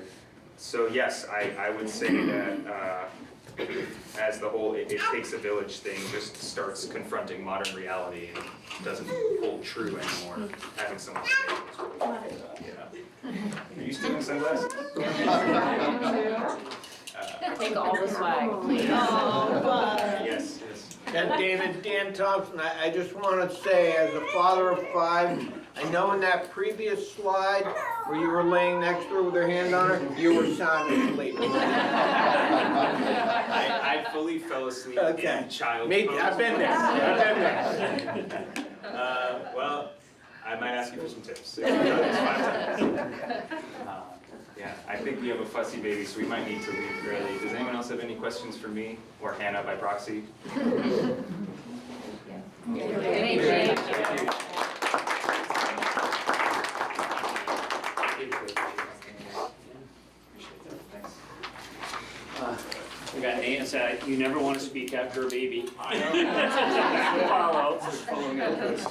So yes, I would say that as the whole it takes a village thing just starts confronting modern reality and doesn't hold true anymore, having someone say it's really, yeah. Are you stealing sunglasses? Take all the swag, please. Yes, yes. And David, Dan Thompson, I just want to say, as a father of 5, I know in that previous slide where you were laying next to her with her hand on her, you were sound asleep. I fully fell asleep in child Me, pose. I've been there, I've been there. Well, I might ask you for some tips. Yeah, I think we have a fussy baby, so we might need to leave early. Does anyone else have any questions for me or Hannah by proxy? We got Nate and said, you never want to speak after a baby. I know. Following up list.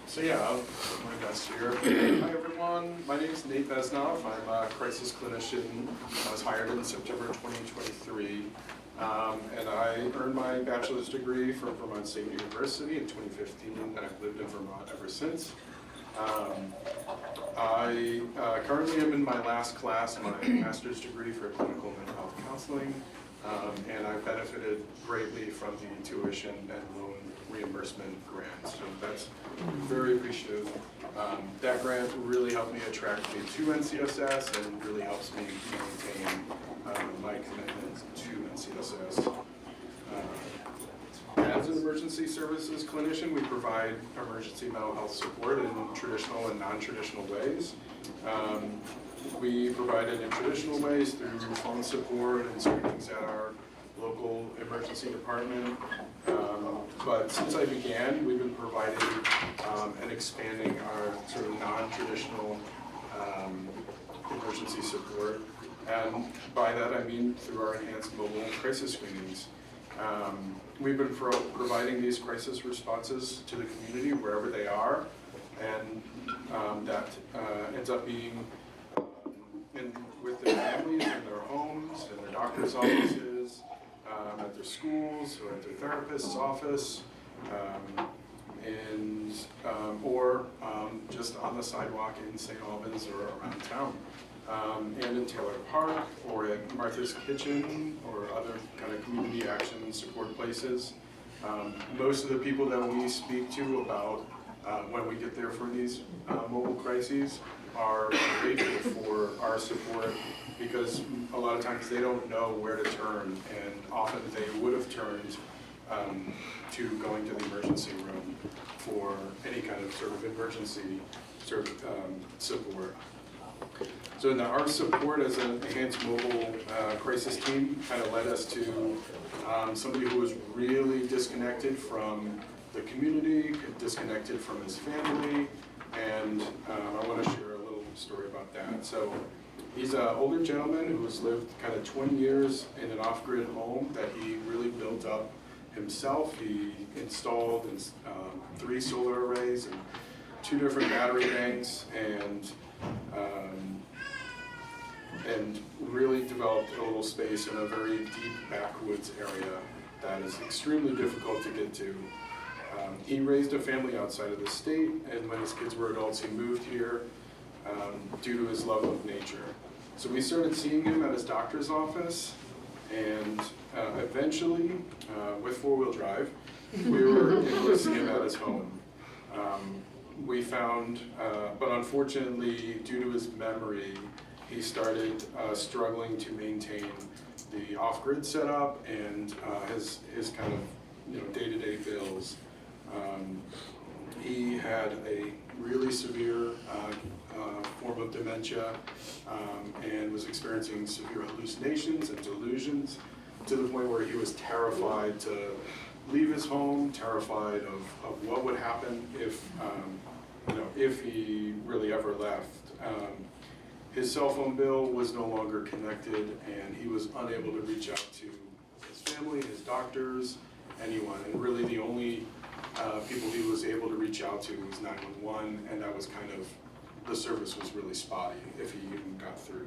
So yeah, I'll do my best here. Hi everyone, my name is Nate Besnoff. I'm a crisis clinician. I was hired in September 2023. And I earned my bachelor's degree from Vermont State University in 2015, and I've lived in Vermont ever since. I currently am in my last class, my master's degree for clinical mental health counseling, and I've benefited greatly from the tuition and loan reimbursement grant, so that's very appreciative. That grant really helped me attract me to NCSS and really helps me maintain my commitment to NCSS. As an emergency services clinician, we provide emergency mental health support in traditional and non-traditional ways. We provide it in traditional ways through phone support and screenings at our local emergency department. But since I began, we've been providing and expanding our sort of non-traditional emergency support. And by that I mean through our enhanced mobile crisis screenings. We've been providing these crisis responses to the community wherever they are, and that ends up being with their families, in their homes, in their doctor's offices, at their schools, or at their therapist's office, or just on the sidewalk in St. Albans or around town. And in Taylor Park, or at Martha's Kitchen, or other kind of community action support places. Most of the people that we speak to about when we get there for these mobile crises are grateful for our support, because a lot of times they don't know where to turn, and often they would have turned to going to the emergency room for any kind of sort of emergency support. So now our support as an enhanced mobile crisis team kind of led us to somebody who was really disconnected from the community, disconnected from his family, and I want to share a little story about that. So he's an older gentleman who has lived kind of 20 years in an off-grid home that he really built up himself. He installed 3 solar arrays and 2 different battery banks, and really developed a little space in a very deep backwoods area that is extremely difficult to get to. He raised a family outside of the state, and when his kids were adults, he moved here due to his love of nature. So we started seeing him at his doctor's office, and eventually, with 4-wheel drive, we were able to see him at his home. We found, but unfortunately, due to his memory, he started struggling to maintain the off-grid setup and his kind of day-to-day bills. He had a really severe form of dementia and was experiencing severe hallucinations and delusions, to the point where he was terrified to leave his home, terrified of what would happen if he really ever left. His cell phone bill was no longer connected, and he was unable to reach out to his family, his doctors, anyone. And really the only people he was able to reach out to was 911, and that was kind of the service was really spotty, if he even got through.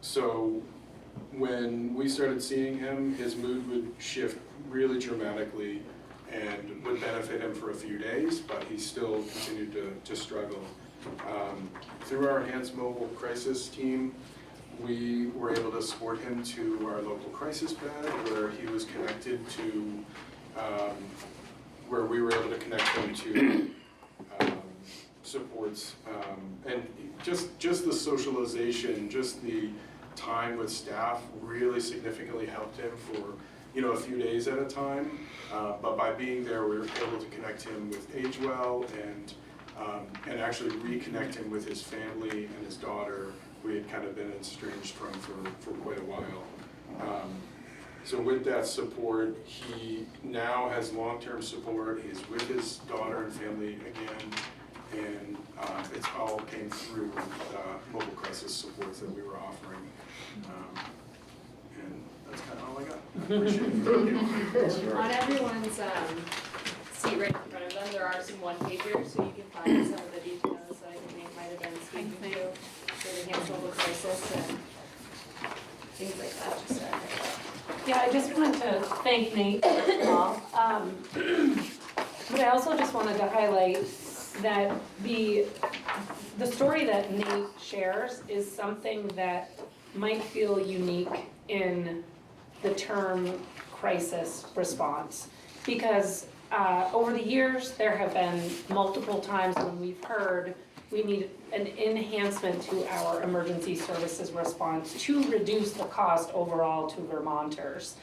So when we started seeing him, his mood would shift really dramatically and would benefit him for a few days, but he still continued to struggle. Through our enhanced mobile crisis team, we were able to support him to our local crisis bed, where he was connected to, where we were able to connect him to supports, and just the socialization, just the time with staff really significantly helped him for, you know, a few days at a time. But by being there, we were able to connect him with AgeWell and actually reconnect him with his family and his daughter, who he had kind of been estranged from for quite a while. So with that support, he now has long-term support. He's with his daughter and family again, and it's all came through mobile crisis supports that we were offering. And that's kind of all I got. I appreciate it. On everyone's seat right in front of them, there are some one-pagers, so you can find some of the details that I think Nate might have been speaking to for the enhanced mobile crisis and things like that, just Yeah, I just wanted to thank Nate first of all. But I also just wanted to highlight that the story that Nate shares is something that might feel unique in the term crisis response. Because over the years, there have been multiple times when we've heard we need an enhancement to our emergency services response to reduce the cost overall to Vermonters.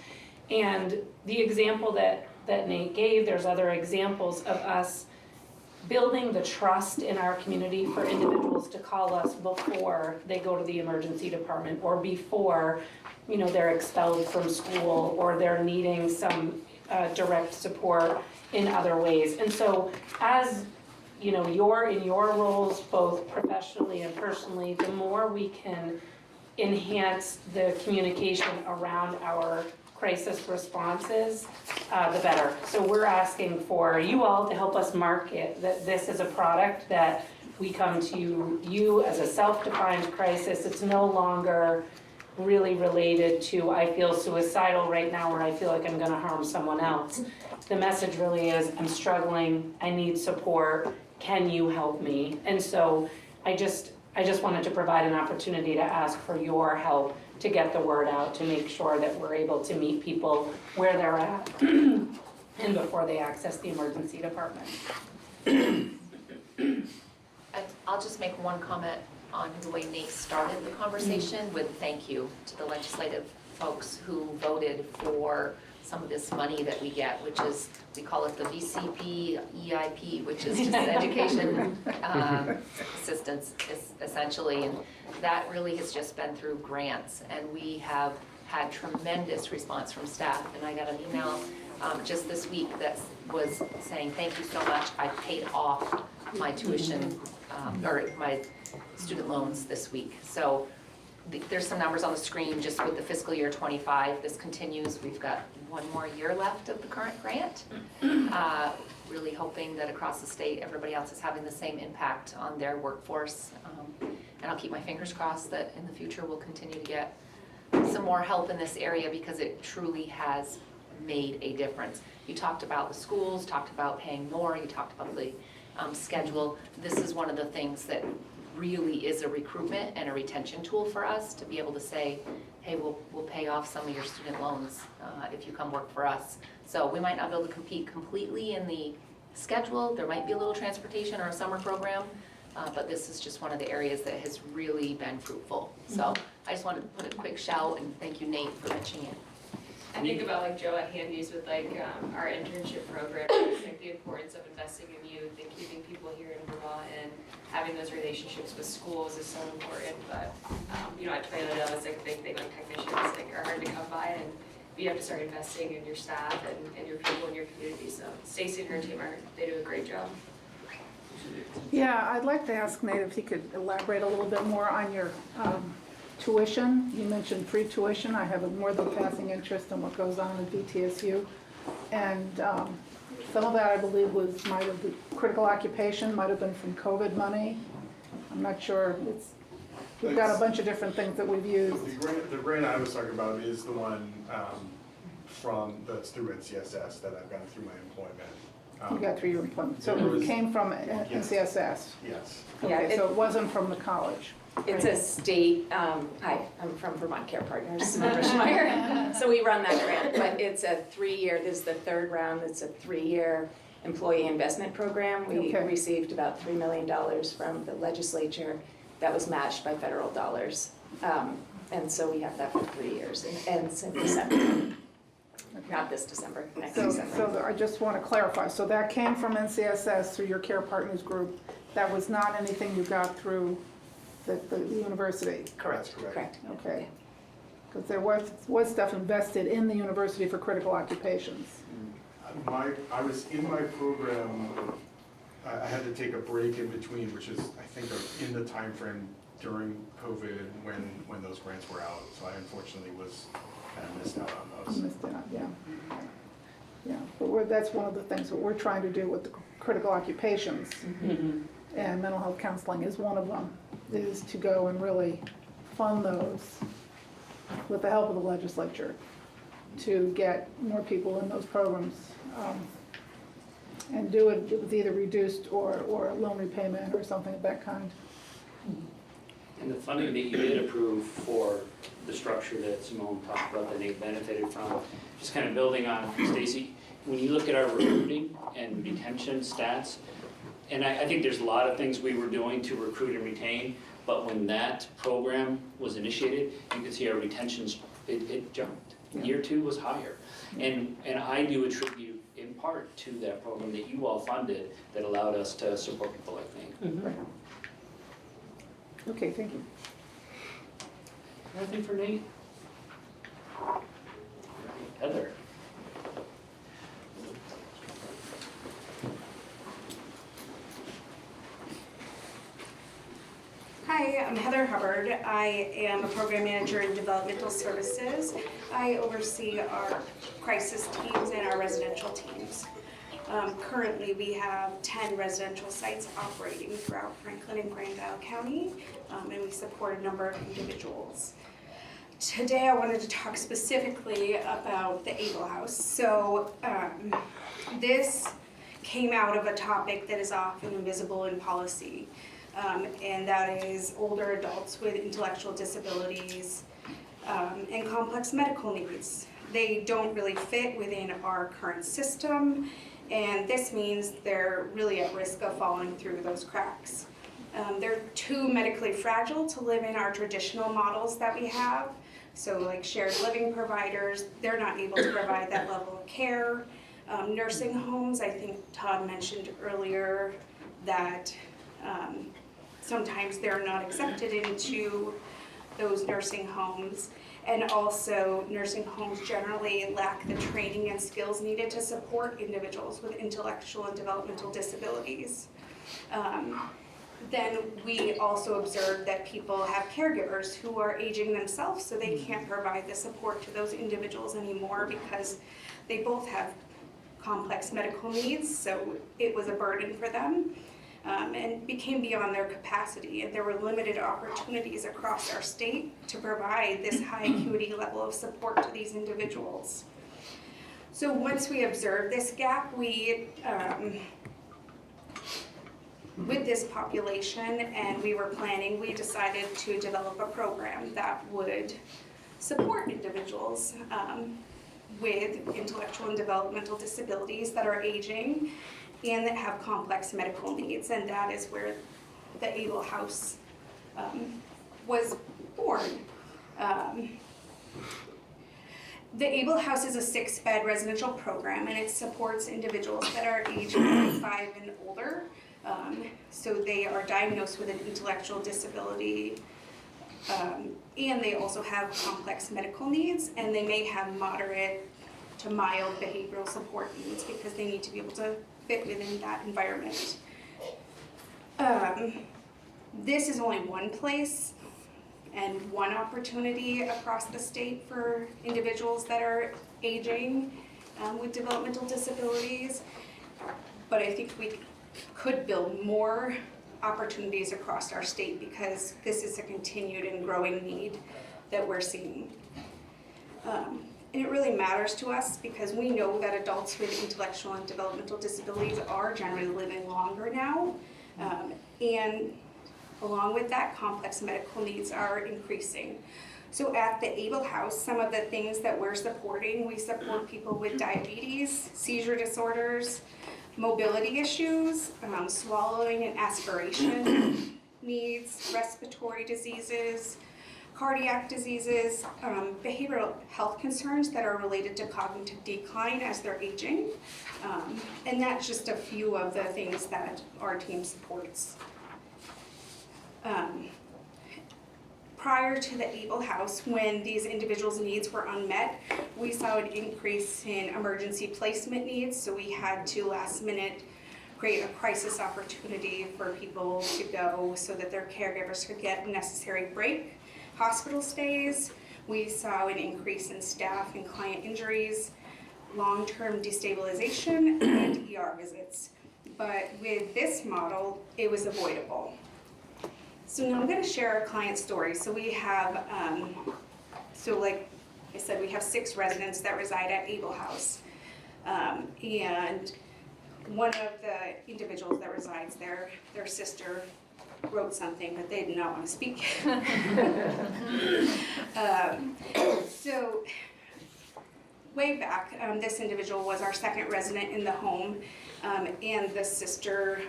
And the example that Nate gave, there's other examples of us building the trust in our community for individuals to call us before they go to the emergency department or before, you know, they're expelled from school or they're needing some direct support in other ways. And so as you know, you're in your roles, both professionally and personally, the more we can enhance the communication around our crisis responses, the better. So we're asking for you all to help us market that this is a product that we come to you as a self-defined crisis. It's no longer really related to I feel suicidal right now or I feel like I'm gonna harm someone else. The message really is I'm struggling, I need support, can you help me? And so I just wanted to provide an opportunity to ask for your help to get the word out, to make sure that we're able to meet people where they're at and before they access the emergency department. I'll just make one comment on the way Nate started the conversation with thank you to the legislative folks who voted for some of this money that we get, which is, we call it the VCP EIP, which is just education assistance essentially. And that really has just been through grants, and we have had tremendous response from staff. And I got an email just this week that was saying, thank you so much, I paid off my tuition or my student loans this week. So there's some numbers on the screen just with the fiscal year 25. This continues. We've got one more year left of the current grant. Really hoping that across the state, everybody else is having the same impact on their workforce. And I'll keep my fingers crossed that in the future we'll continue to get some more help in this area because it truly has made a difference. You talked about the schools, talked about paying more, you talked about the schedule. This is one of the things that really is a recruitment and a retention tool for us to be able to say, hey, we'll pay off some of your student loans if you come work for us. So we might not be able to compete completely in the schedule. There might be a little transportation or a summer program, but this is just one of the areas that has really been fruitful. So I just wanted to put a quick shout and thank you, Nate, for mentioning it. I think about like Joe at Handy's with like our internship program, it's like the importance of investing in youth and keeping people here in Vermont and having those relationships with schools is so important. But you know, at Toyota, it's like a big thing. Like technicians like are hard to come by, and you have to start investing in your staff and your people in your community. So Stacy and her team they do a great job. Yeah, I'd like to ask Nate if he could elaborate a little bit more on your tuition. You mentioned free tuition. I have a more than passing interest in what goes on at VTSU. And Some of that, I believe, might have been critical occupation, might have been from COVID money. I'm not sure. We've got a bunch of different things that we've used. The grant I was talking about is the one that's through NCSS that I've gotten through my employment. You got through your employment. So it came from NCSS? Yes. Okay, so it wasn't from the college? It's a state, hi, I'm from Vermont Care Partners, Samantha Schmeier. So we run that grant, but it's a 3-year, this is the third round, it's a 3-year employee investment program. We received about $3 million from the legislature that was matched by federal dollars. And so we have that for 3 years, and ends in December. Not this December, next December. So I just want to clarify, so that came from NCSS through your Care Partners group. That was not anything you got through the university? Correct. Okay. Because there was stuff invested in the university for critical occupations. I was in my program, I had to take a break in between, which is, I think, in the time frame during COVID when those grants were out. So I unfortunately was kind of missed out on those. Missed out, yeah. Yeah, but that's one of the things that we're trying to do with the critical occupations. And mental health counseling is one of them, is to go and really fund those with the help of the legislature to get more people in those programs and do it with either reduced or loan repayment or something of that kind. And the funding that you did approve for the structure that Simone talked about that they benefited from, just kind of building on Stacy, when you look at our recruiting and retention stats, and I think there's a lot of things we were doing to recruit and retain, but when that program was initiated, you could see our retentions, it jumped. Year 2 was higher. And I do attribute in part to that program that you all funded that allowed us to support people like me. Okay, thank you. Anything for Nate? Heather? Hi, I'm Heather Hubbard. I am a program manager in developmental services. I oversee our crisis teams and our residential teams. Currently, we have 10 residential sites operating throughout Franklin and Grand Isle County, and we support a number of individuals. Today, I wanted to talk specifically about the Able House. So this came out of a topic that is often invisible in policy. And that is older adults with intellectual disabilities and complex medical needs. They don't really fit within our current system, and this means they're really at risk of falling through those cracks. They're too medically fragile to live in our traditional models that we have. So like shared living providers, they're not able to provide that level of care. Nursing homes, I think Todd mentioned earlier that sometimes they're not accepted into those nursing homes. And also, nursing homes generally lack the training and skills needed to support individuals with intellectual and developmental disabilities. Then we also observe that people have caregivers who are aging themselves, so they can't provide the support to those individuals anymore because they both have complex medical needs, so it was a burden for them. And became beyond their capacity, and there were limited opportunities across our state to provide this high acuity level of support to these individuals. So once we observed this gap, we, with this population, and we were planning, we decided to develop a program that would support individuals with intellectual and developmental disabilities that are aging and that have complex medical needs, and that is where the Able House was born. The Able House is a 6-bed residential program, and it supports individuals that are age 45 and older. So they are diagnosed with an intellectual disability, and they also have complex medical needs, and they may have moderate to mild behavioral support needs because they need to be able to fit within that environment. This is only one place and one opportunity across the state for individuals that are aging with developmental disabilities. but I think we could build more opportunities across our state because this is a continued and growing need that we're seeing. And it really matters to us because we know that adults with intellectual and developmental disabilities are generally living longer now. And along with that, complex medical needs are increasing. So at the Able House, some of the things that we're supporting, we support people with diabetes, seizure disorders, mobility issues, swallowing and aspiration needs, respiratory diseases, cardiac diseases, behavioral health concerns that are related to cognitive decline as they're aging. And that's just a few of the things that our team supports. Prior to the Able House, when these individuals' needs were unmet, we saw an increase in emergency placement needs, so we had to last minute create a crisis opportunity for people to go so that their caregivers could get necessary break. Hospital stays, we saw an increase in staff and client injuries, long-term destabilization, and ER visits. But with this model, it was avoidable. So now I'm going to share a client story. So we have, so like I said, we have 6 residents that reside at Able House. And one of the individuals that resides there, their sister wrote something, but they did not want to speak. So way back, this individual was our 2nd resident in the home, and the sister,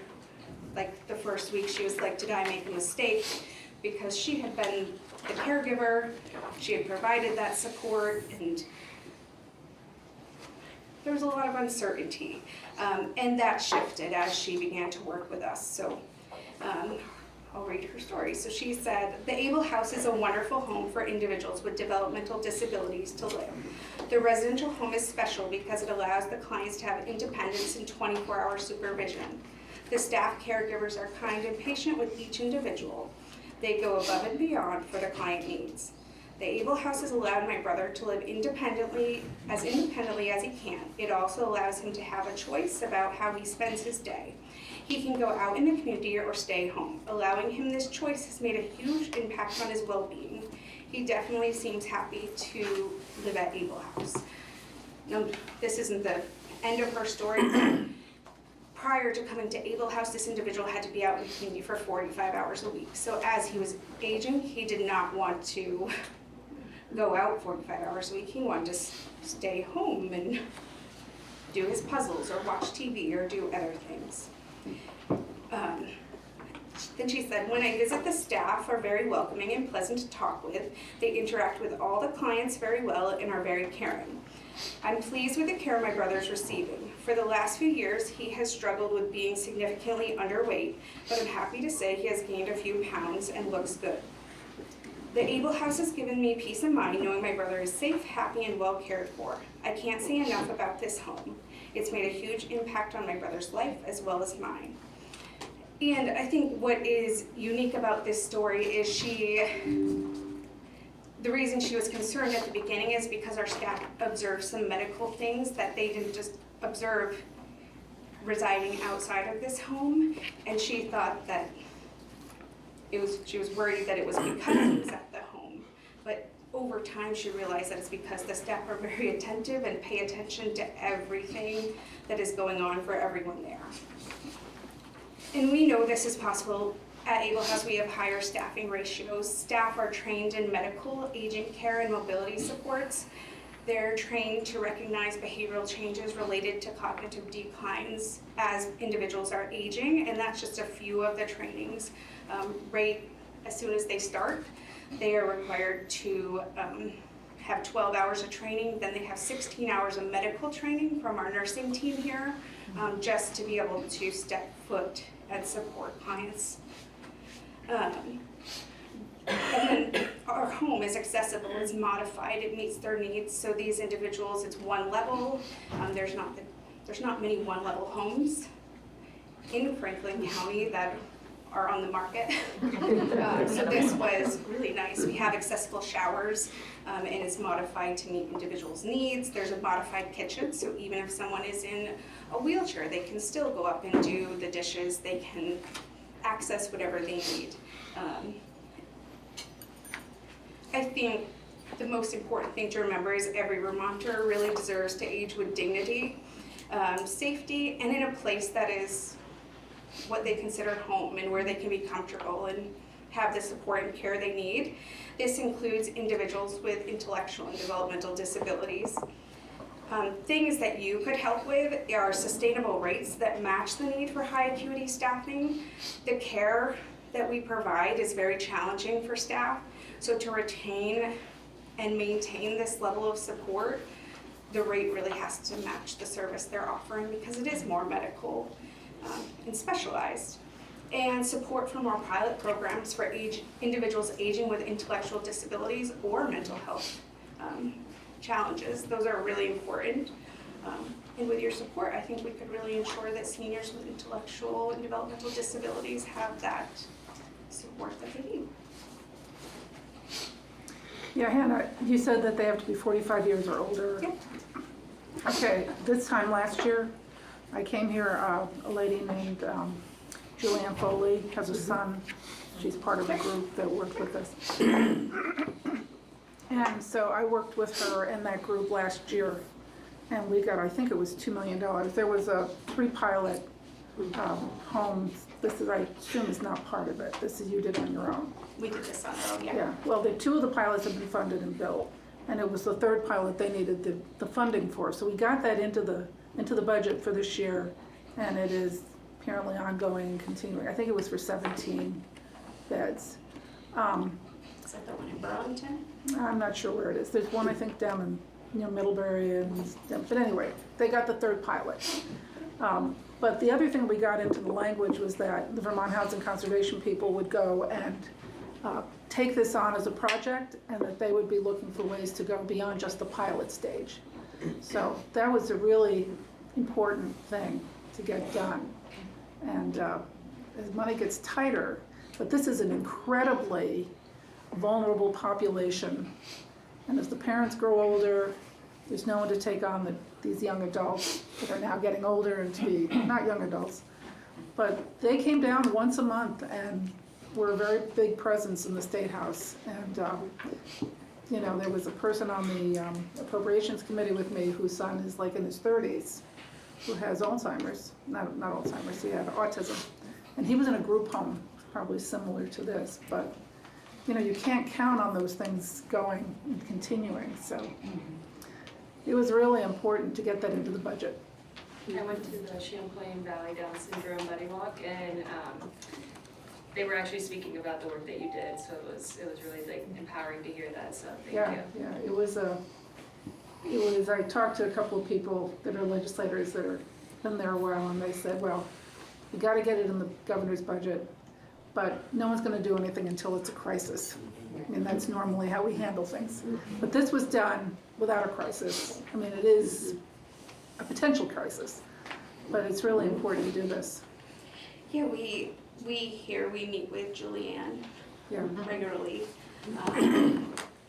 like the first week, she was like, did I make a mistake? Because she had been the caregiver, she had provided that support, and there was a lot of uncertainty. And that shifted as she began to work with us. So I'll read her story. So she said, the Able House is a wonderful home for individuals with developmental disabilities to live. The residential home is special because it allows the clients to have independence and 24-hour supervision. The staff caregivers are kind and patient with each individual. They go above and beyond for the client needs. The Able House has allowed my brother to live independently as he can. It also allows him to have a choice about how he spends his day. He can go out in the community or stay home. Allowing him this choice has made a huge impact on his well-being. He definitely seems happy to live at Able House. Now, this isn't the end of her story. Prior to coming to Able House, this individual had to be out in the community for 45 hours a week. So as he was aging, he did not want to go out 45 hours a week. He wanted to stay home and do his puzzles or watch TV or do other things. Then she said, when I visit, the staff are very welcoming and pleasant to talk with. They interact with all the clients very well and are very caring. I'm pleased with the care my brother is receiving. For the last few years, he has struggled with being significantly underweight, but I'm happy to say he has gained a few pounds and looks good. The Able House has given me peace of mind knowing my brother is safe, happy, and well cared for. I can't say enough about this home. It's made a huge impact on my brother's life as well as mine. And I think what is unique about this story is the reason she was concerned at the beginning is because our staff observed some medical things that they didn't just observe residing outside of this home, and she thought that she was worried that it was because he was at the home. But over time she realized that it's because the staff are very attentive and pay attention to everything that is going on for everyone there. And we know this is possible. At Able House, we have higher staffing ratios. Staff are trained in medical, aging care, and mobility supports. They're trained to recognize behavioral changes related to cognitive declines as individuals are aging, and that's just a few of the trainings. Right as soon as they start, they are required to have 12 hours of training, then they have 16 hours of medical training from our nursing team here, just to be able to step foot and support clients. And then our home is accessible, it's modified, it meets their needs. So these individuals, it's one level. There's not many one-level homes in Franklin County that are on the market. So this was really nice. We have accessible showers, and it's modified to meet individuals' needs. There's a modified kitchen, so even if someone is in a wheelchair, they can still go up and do the dishes. They can access whatever they need. I think the most important thing to remember is every Vermonter really deserves to age with dignity, safety, and in a place that is what they consider home and where they can be comfortable and have the support and care they need. This includes individuals with intellectual and developmental disabilities. Things that you could help with are sustainable rates that match the need for high acuity staffing. The care that we provide is very challenging for staff, so to retain and maintain this level of support, the rate really has to match the service they're offering because it is more medical and specialized. And support from our pilot programs for individuals aging with intellectual disabilities or mental health challenges. Those are really important. And with your support, I think we could really ensure that seniors with intellectual and developmental disabilities have that support that they need. Yeah, Hannah, you said that they have to be 45 years or older. Yep. Okay, this time last year, I came here, a lady named Julianne Foley has a son. She's part of a group that worked with us. And so I worked with her in that group last year, and we got, I think it was $2 million. There was 3 pilot homes. This is, I assume, is not part of it. This is you did on your own. We did this on our own, yeah. Yeah, well, the 2 of the pilots have been funded and built, and it was the 3rd pilot they needed the funding for. So we got that into the budget for this year, and it is apparently ongoing and continuing. I think it was for 17 beds. Is that the one in Burlington? I'm not sure where it is. There's one, I think, down in Middlebury, but anyway, they got the 3rd pilot. But the other thing we got into the language was that the Vermont Housing Conservation people would go and take this on as a project, and that they would be looking for ways to go beyond just the pilot stage. So that was a really important thing to get done. And as money gets tighter, but this is an incredibly vulnerable population. And as the parents grow older, there's no one to take on these young adults that are now getting older and to be not young adults. But they came down once a month and were a very big presence in the State House. And you know, there was a person on the Appropriations Committee with me whose son is like in his 30s, who has Alzheimer's, not Alzheimer's, he had autism. And he was in a group home, probably similar to this, but you know, you can't count on those things going and continuing, so. It was really important to get that into the budget. I went to the Champlain Valley Down Syndrome Buddy Walk, and they were actually speaking about the work that you did, so it was really like empowering to hear that, so thank you. Yeah, it was, I talked to a couple of people that are legislators that are been there a while, and they said, well, you gotta get it in the governor's budget, but no one's gonna do anything until it's a crisis. I mean, that's normally how we handle things. But this was done without a crisis. I mean, it is a potential crisis, but it's really important to do this. Yeah, we meet with Julianne regularly.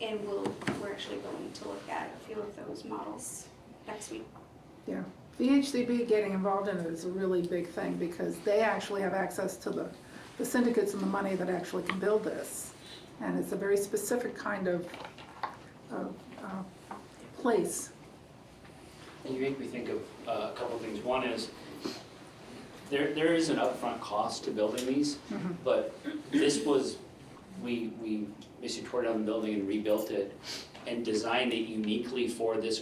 And we're actually going to look at a few of those models next week. Yeah, VHCB getting involved in it is a really big thing because they actually have access to the syndicates and the money that actually can build this. And it's a very specific kind of place. And you make me think of a couple of things. One is, there is an upfront cost to building these, but this was, we basically tore down the building and rebuilt it and designed it uniquely for this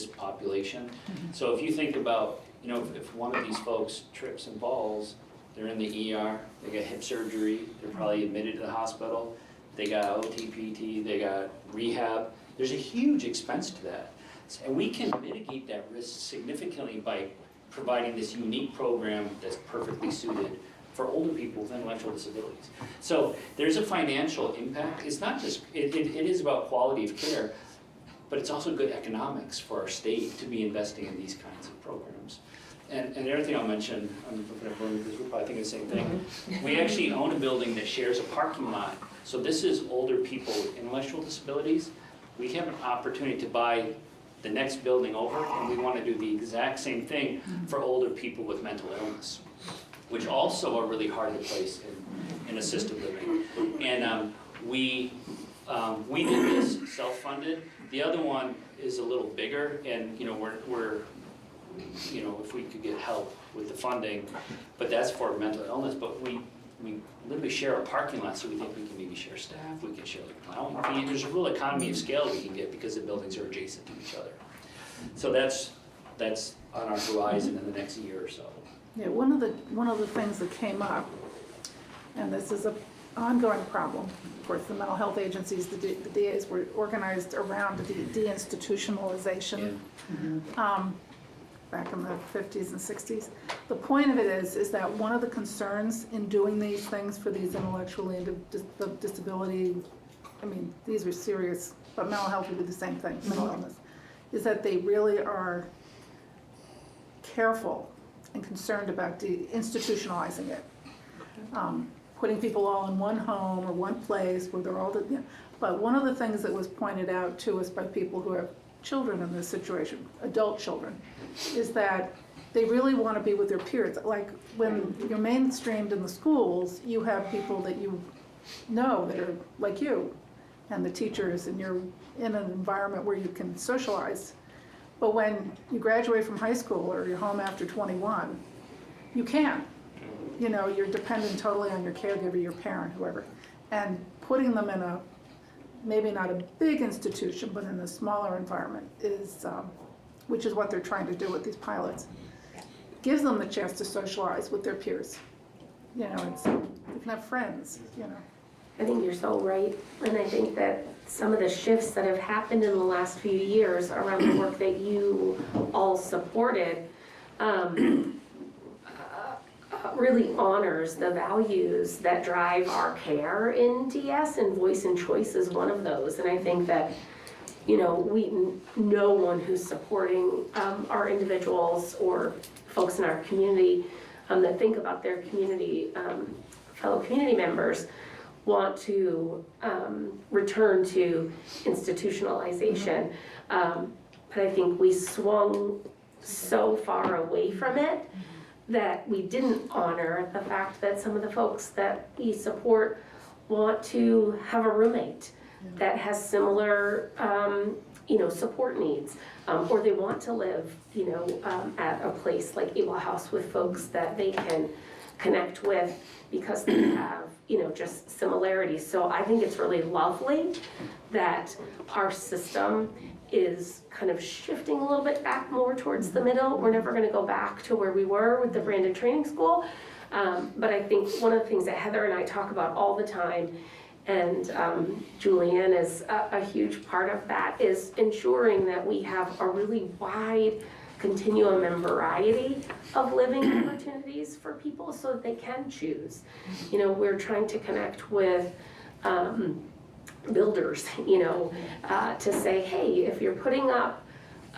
population. So if you think about, you know, if one of these folks trips and falls, they're in the ER, they get hip surgery, they're probably admitted to the hospital, they got OT, PT, they got rehab. There's a huge expense to that. And we can mitigate that risk significantly by providing this unique program that's perfectly suited for older people with intellectual disabilities. So there's a financial impact. It's not just, it is about quality of care, but it's also good economics for our state to be investing in these kinds of programs. And the other thing I'll mention, I'm looking at Bernie because we're probably thinking the same thing. We actually own a building that shares a parking lot. So this is older people with intellectual disabilities. We have an opportunity to buy the next building over, and we want to do the exact same thing for older people with mental illness, which also are really hard to place in assisted living. And we did this self-funded. The other one is a little bigger, and we're if we could get help with the funding, but that's for mental illness. But we literally share a parking lot, so we think we can maybe share staff, we can share plowing. There's a real economy of scale we can get because the buildings are adjacent to each other. So that's on our horizon in the next year or so. Yeah, one of the things that came up, and this is an ongoing problem, of course, the mental health agencies, the DAs were organized around the deinstitutionalization back in the 50s and 60s. The point of it is that one of the concerns in doing these things for these intellectually and disability, I mean, these are serious, but mental health would be the same thing, mental illness, is that they really are careful and concerned about institutionalizing it. Putting people all in one home or one place where they're all, but one of the things that was pointed out to us by people who have children in this situation, adult children, is that they really want to be with their peers. Like when you're mainstreamed in the schools, you have people that you know that are like you and the teachers, and you're in an environment where you can socialize. But when you graduate from high school or you're home after 21, you can't. You're dependent totally on your caregiver, your parent, whoever. And putting them in a, maybe not a big institution, but in a smaller environment is, which is what they're trying to do with these pilots, gives them the chance to socialize with their peers. They can have friends, I think you're so right, and I think that some of the shifts that have happened in the last few years around the work that you all supported really honors the values that drive our care in DS, and voice and choice is one of those. And I think that no one who's supporting our individuals or folks in our community that think about their community, fellow community members, want to return to institutionalization. But I think we swung so far away from it that we didn't honor the fact that some of the folks that we support want to have a roommate that has similar support needs, or they want to live at a place like Able House with folks that they can connect with because they have just similarities. So I think it's really lovely that our system is kind of shifting a little bit back more towards the middle. We're never going to go back to where we were with the branded training school, but I think one of the things that Heather and I talk about all the time, and Julianne is a huge part of that, is ensuring that we have a really wide continuum and variety of living opportunities for people so that they can choose. We're trying to connect with builders, to say, hey, if you're putting up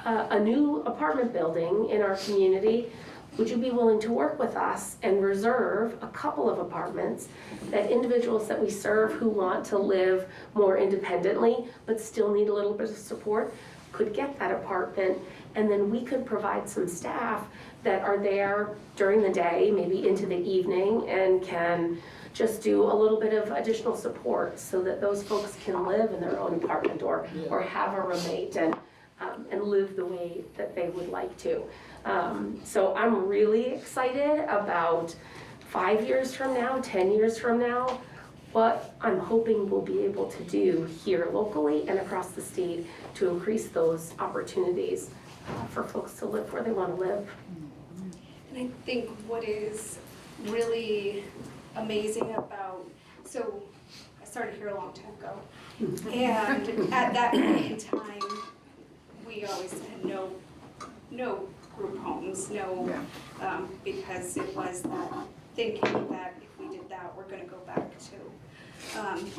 a new apartment building in our community, would you be willing to work with us and reserve a couple of apartments that individuals that we serve who want to live more independently but still need a little bit of support could get that apartment, and then we could provide some staff that are there during the day, maybe into the evening, and can just do a little bit of additional support so that those folks can live in their own apartment or have a roommate and live the way that they would like to. So I'm really excited about 5 years from now, 10 years from now, what I'm hoping we'll be able to do here locally and across the state to increase those opportunities for folks to live where they want to live. And I think what is really amazing about, so I started here a long time ago, and at that point in time, we always had no group homes, because it was that thinking that if we did that, we're gonna go back to.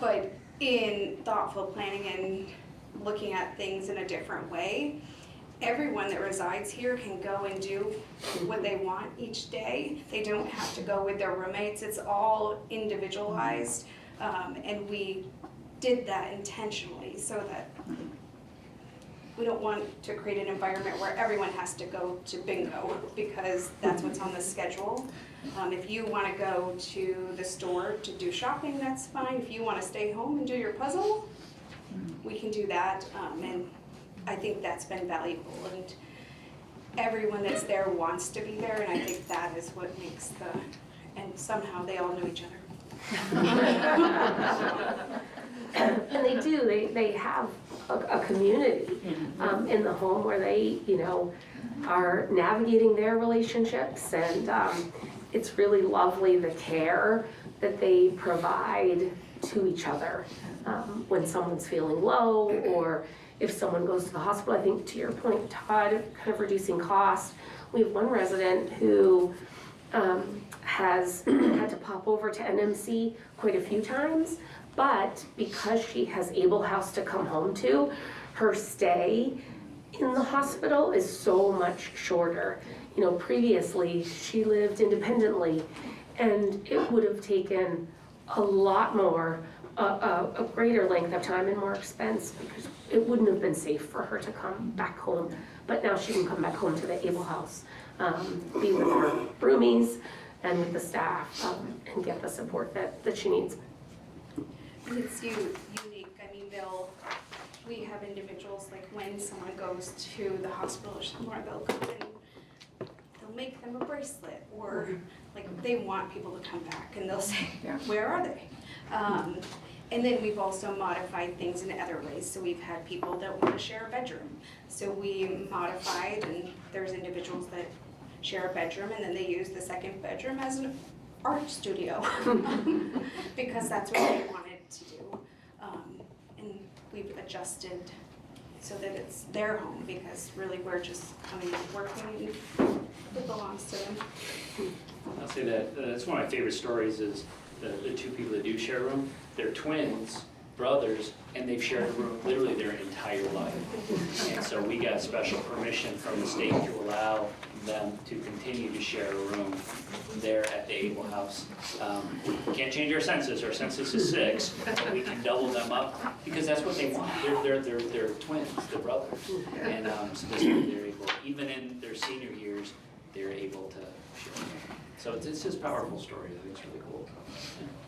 But in thoughtful planning and looking at things in a different way, everyone that resides here can go and do what they want each day. They don't have to go with their roommates. It's all individualized. And we did that intentionally so that we don't want to create an environment where everyone has to go to bingo because that's what's on the schedule. If you want to go to the store to do shopping, that's fine. If you want to stay home and do your puzzle, we can do that. And I think that's been valuable. And everyone that's there wants to be there, and I think that is what makes and somehow they all know each other. And they do, they have a community in the home where they, are navigating their relationships, and it's really lovely the care that they provide to each other when someone's feeling low or if someone goes to the hospital. I think to your point, Todd, kind of reducing cost. We have one resident who has had to pop over to NMC quite a few times, but because she has Able House to come home to, her stay in the hospital is so much shorter. Previously she lived independently, and it would have taken a lot more, a greater length of time and more expense because it wouldn't have been safe for her to come back home. But now she can come back home to the Able House, be with her roomies and with the staff, and get the support that she needs. It's unique. I mean, we have individuals, like when someone goes to the hospital or somewhere, they'll come and they'll make them a bracelet, or like they want people to come back and they'll say, where are they? And then we've also modified things in other ways. So we've had people that want to share a bedroom. So we modified, and there's individuals that share a bedroom and then they use the second bedroom as an art studio because that's what they wanted to do. And we've adjusted so that it's their home because really we're just coming and working and it belongs to them. I'll say that that's one of my favorite stories is the two people that do share a room. They're twins, brothers, and they've shared a room literally their entire life. And so we got special permission from the state to allow them to continue to share a room there at the Able House. We can't change our census. Our census is 6, but we can double them up because that's what they want. They're twins, they're brothers, and so they're able, even in their senior years, they're able to share. So it's just a powerful story. I think it's really cool.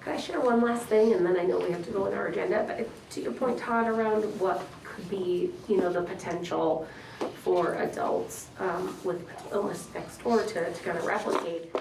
Could I share one last thing, and then I know we have to go on our agenda, but to your point, Todd, around what could be, the potential for adults with illness next door to kind of replicate,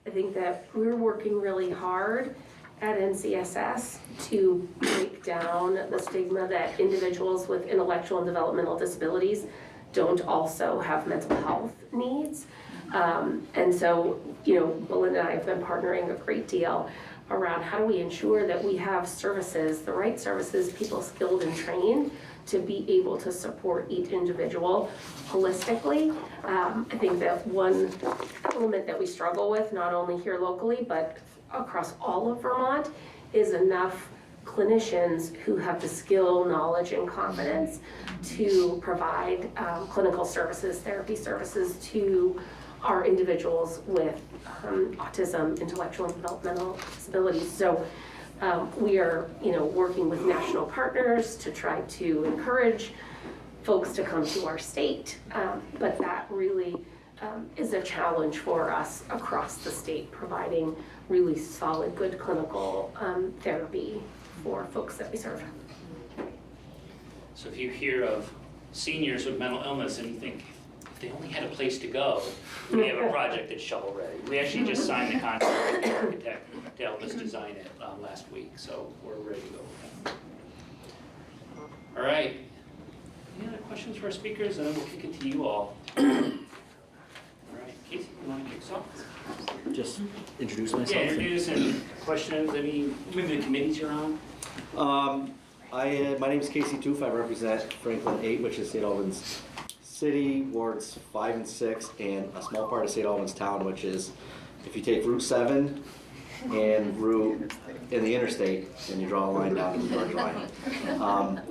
I think that we're working really hard at NCSS to break down the stigma that individuals with intellectual and developmental disabilities don't also have mental health needs. And so, Belinda and I have been partnering a great deal around how do we ensure that we have services, the right services, people skilled and trained to be able to support each individual holistically. I think that one element that we struggle with, not only here locally, but across all of Vermont, is enough clinicians who have the skill, knowledge, and confidence to provide clinical services, therapy services to our individuals with autism, intellectual and developmental disabilities. So we are, working with national partners to try to encourage folks to come to our state, but that really is a challenge for us across the state, providing really solid, good clinical therapy for folks that we serve. So if you hear of seniors with mental illness and you think, if they only had a place to go, we have a project that's shovel ready. We actually just signed the contract with the architect to help us design it last week, so we're ready to go with that. All right, any other questions for our speakers? And then we'll kick it to you all. All right, Casey, you want to kick us off? Just introduce myself. Yeah, introduce and questions, maybe the committees you're on? My name is Casey Toof. I represent Franklin 8, which is St. Albans City, wards 5 and 6, and a small part of St. Albans Town, which is if you take Route 7 and Route in the interstate, and you draw a line down to the George line.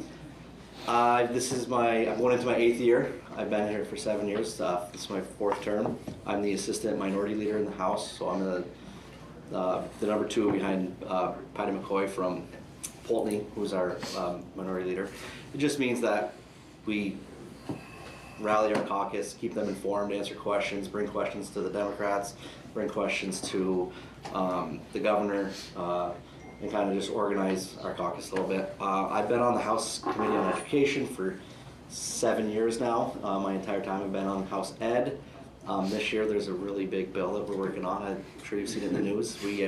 I'm going into my 8th year. I've been here for 7 years. This is my 4th term. I'm the assistant minority leader in the House, so I'm the number 2 behind Patty McCoy from Poultney, who's our minority leader. It just means that we rally our caucus, keep them informed, answer questions, bring questions to the Democrats, bring questions to the governor, and kind of just organize our caucus a little bit. I've been on the House Committee on Education for 7 years now. My entire time I've been on House Ed. This year there's a really big bill that we're working on. I'm sure you've seen it in the news. The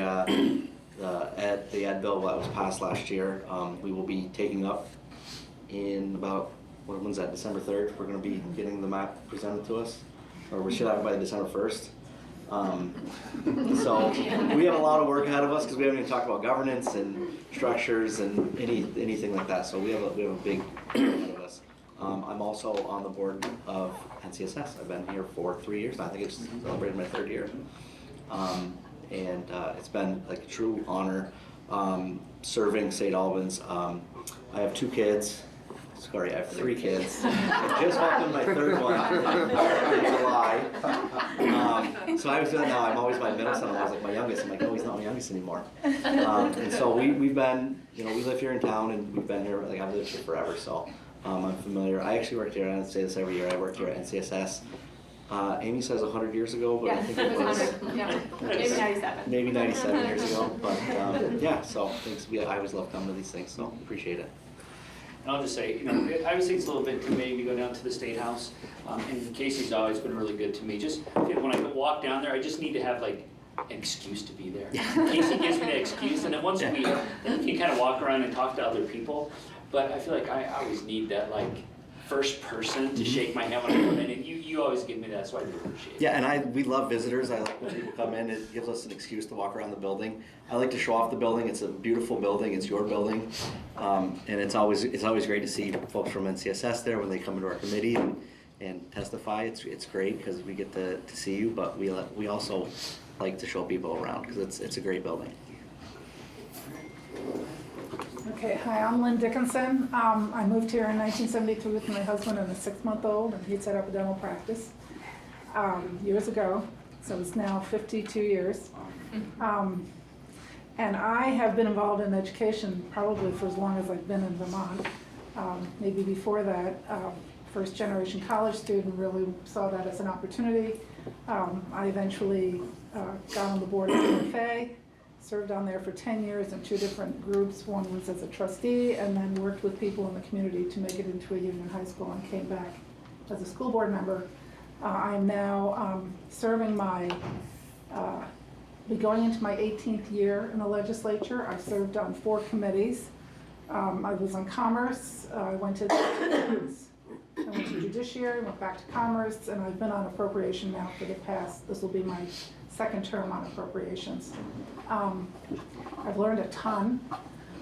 ed bill that was passed last year, we will be taking up in about, when's that, December 3rd? We're going to be getting the map presented to us, or we should have it by December 1st. So we have a lot of work ahead of us because we haven't even talked about governance and structures and anything like that. So we have a big ahead of us. I'm also on the board of NCSS. I've been here for 3 years. I think it's celebrated my 3rd year. And it's been like a true honor serving St. Albans. I have 2 kids. Sorry, I have 3 kids. I just welcomed my 3rd one in July. So I was doing now. I'm always my middle son. I was like my youngest. I'm like, no, he's not my youngest anymore. And so we've been, we live here in town, and we've been here. Like I've lived here forever, so I'm familiar. I actually worked here. I say this every year. I worked here at NCSS. Amy says 100 years ago, but I think it was 100. Yeah, maybe 97. Maybe 97 years ago. But yeah, so thanks. I always love coming to these things, so appreciate it. And I'll just say, I always think it's a little bit intimidating to go down to the State House. And Casey's always been really good to me. Just when I walk down there, I just need to have like an excuse to be there. Casey gives me the excuse, and then once a week, then you can kind of walk around and talk to other people. But I feel like I always need that like first person to shake my hand when I come in, and you always give me that, so I do appreciate it. Yeah, and we love visitors. I like when people come in. It gives us an excuse to walk around the building. I like to show off the building. It's a beautiful building. It's your building, and it's always great to see folks from NCSS there when they come into our committee and testify. It's great because we get to see you, but we also like to show people around because it's a great building. Okay, hi, I'm Lynn Dickinson. I moved here in 1972 with my husband and a 6-month-old, and he'd set up a dental practice years ago, so it's now 52 years. And I have been involved in education probably for as long as I've been in Vermont. Maybe before that, first generation college student, really saw that as an opportunity. I eventually got on the board of UFA. Served on there for 10 years in 2 different groups. One was as a trustee, and then worked with people in the community to make it into a union high school, and came back as a school board member. I'm now serving going into my 18th year in the legislature. I served on 4 committees. I was on Commerce, I went to Judiciary, went back to Commerce, and I've been on Appropriation now for the past, this will be my 2nd term on Appropriations. I've learned a ton.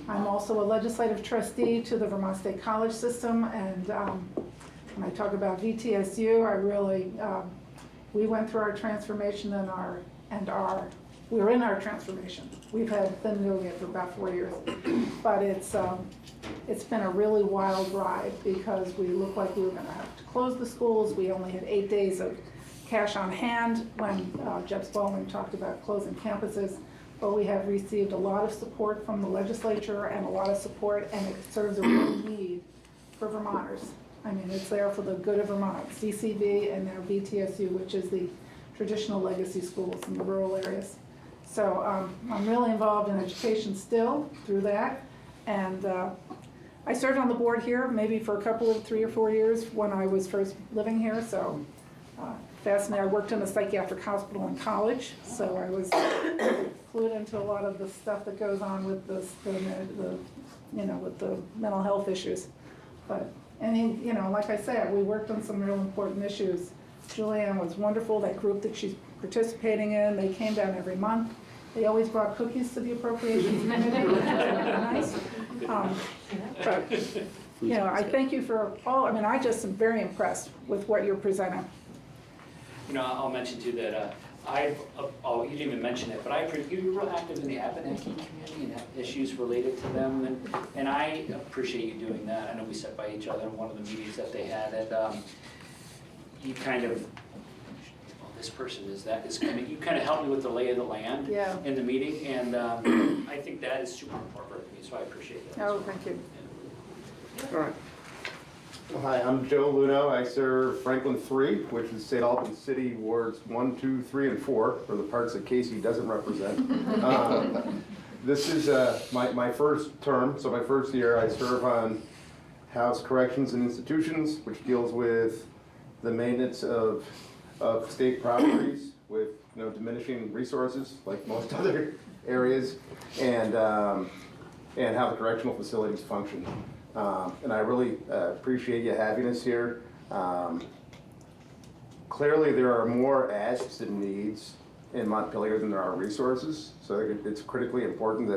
I'm also a legislative trustee to the Vermont State College System, and when I talk about VTSU, we went through our transformation we're in our transformation. We've been doing it for about 4 years, but it's been a really wild ride because we looked like we were going to have to close the schools. We only had 8 days of cash on hand when Jeb Spalding talked about closing campuses, but we have received a lot of support from the legislature and a lot of support, and it serves a real need for Vermonters. I mean, it's there for the good of Vermont. CCV and now VTSU, which is the traditional legacy schools in the rural areas. So I'm really involved in education still through that, and I served on the board here maybe for a couple of 3 or 4 years when I was first living here, so fascinating. I worked in a psychiatric hospital in college, so I was clued into a lot of the stuff that goes on with with the mental health issues. But like I said, we worked on some real important issues. Julianne was wonderful. That group that she's participating in, they came down every month. They always brought cookies to the Appropriations Committee, which was really nice. But I thank you for all. I mean, I just am very impressed with what you're presenting. I'll mention too that you didn't even mention it, but you're real active in the Abenaki community and have issues related to them, and I appreciate you doing that. I know we sat by each other in one of the meetings that they had, and you kind of, well, this person is kind of, you kind of helped me with the lay of the land in the meeting, and I think that is super important to me, so I appreciate that. Oh, thank you. All right. Well, hi, I'm Joe Luno. I serve Franklin 3, which is St. Albans City Wards 1, 2, 3, and 4, for the parts that Casey doesn't represent. This is my first term, so my first year I serve on House Corrections and Institutions, which deals with the maintenance of state properties with diminishing resources, like most other areas, and how the correctional facilities function. And I really appreciate you having us here. Clearly, there are more asks and needs in Montpelier than there are resources, so it's critically important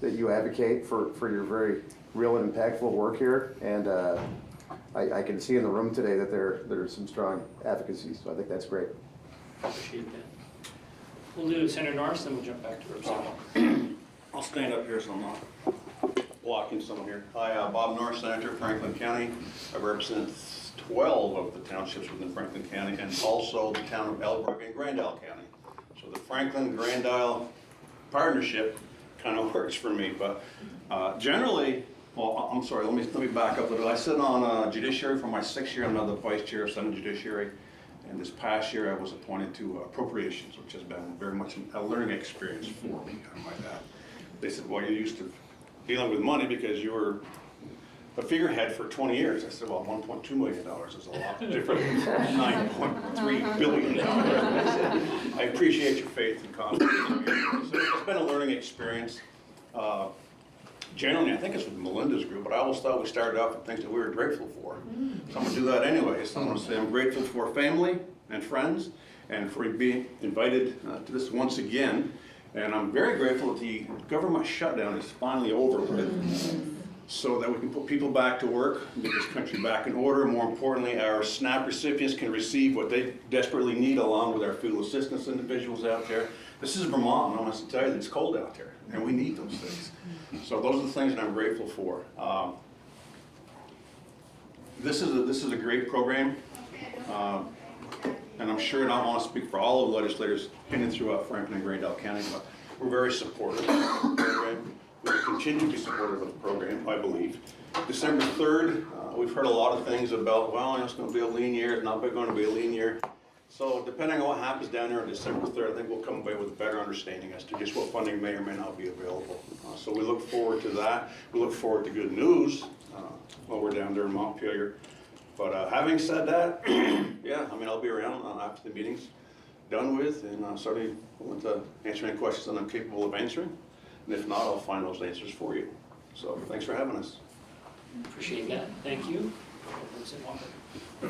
that you advocate for your very real and impactful work here. And I can see in the room today that there's some strong advocacy, so I think that's great. Appreciate that. We'll do Senator Norris, then we'll jump back to Representative. I'll stand up here so I'm not blocking someone here. Hi, Bob Norris, Senator, Franklin County. I represent 12 of the townships within Franklin County and also the town of Elbrook and Grand Isle County. So the Franklin-Grand Isle partnership kind of works for me, but generally, well, I'm sorry, let me back up a little. I sit on Judiciary for my 6th year. I'm now the Vice Chair of Senate Judiciary. And this past year, I was appointed to Appropriations, which has been very much a learning experience for me, I might add. They said, well, you're used to dealing with money because you were a figurehead for 20 years. I said, well, $1.2 million is a lot different than $9.3 billion. I appreciate your faith and confidence. So it's been a learning experience. Generally, I think it's with Melinda's group, but I always thought we started off with things that we were grateful for. So I'm going to do that anyway. So I'm going to say I'm grateful for family and friends and for being invited to this once again. And I'm very grateful that the government shutdown is finally over with so that we can put people back to work, get this country back in order. More importantly, our SNAP recipients can receive what they desperately need along with our food assistance individuals out there. This is Vermont, and I want to tell you that it's cold out there, and we need those things. So those are the things that I'm grateful for. This is a great program, and I'm sure, and I don't want to speak for all of the legislators in throughout Franklin and Grand Isle County, but we're very supportive of the program. We'll continue to be supportive of the program, I believe. December 3rd, we've heard a lot of things about, well, it's going to be a lean year, it's not going to be a lean year. So depending on what happens down there on December 3rd, I think we'll come away with a better understanding as to just what funding may or may not be available. So we look forward to that. We look forward to good news while we're down there in Montpelier. But having said that, yeah, I mean, I'll be around after the meeting's done with, and certainly willing to answer any questions that I'm capable of answering. And if not, I'll find those answers for you. So thanks for having us. Appreciate that. Thank you. I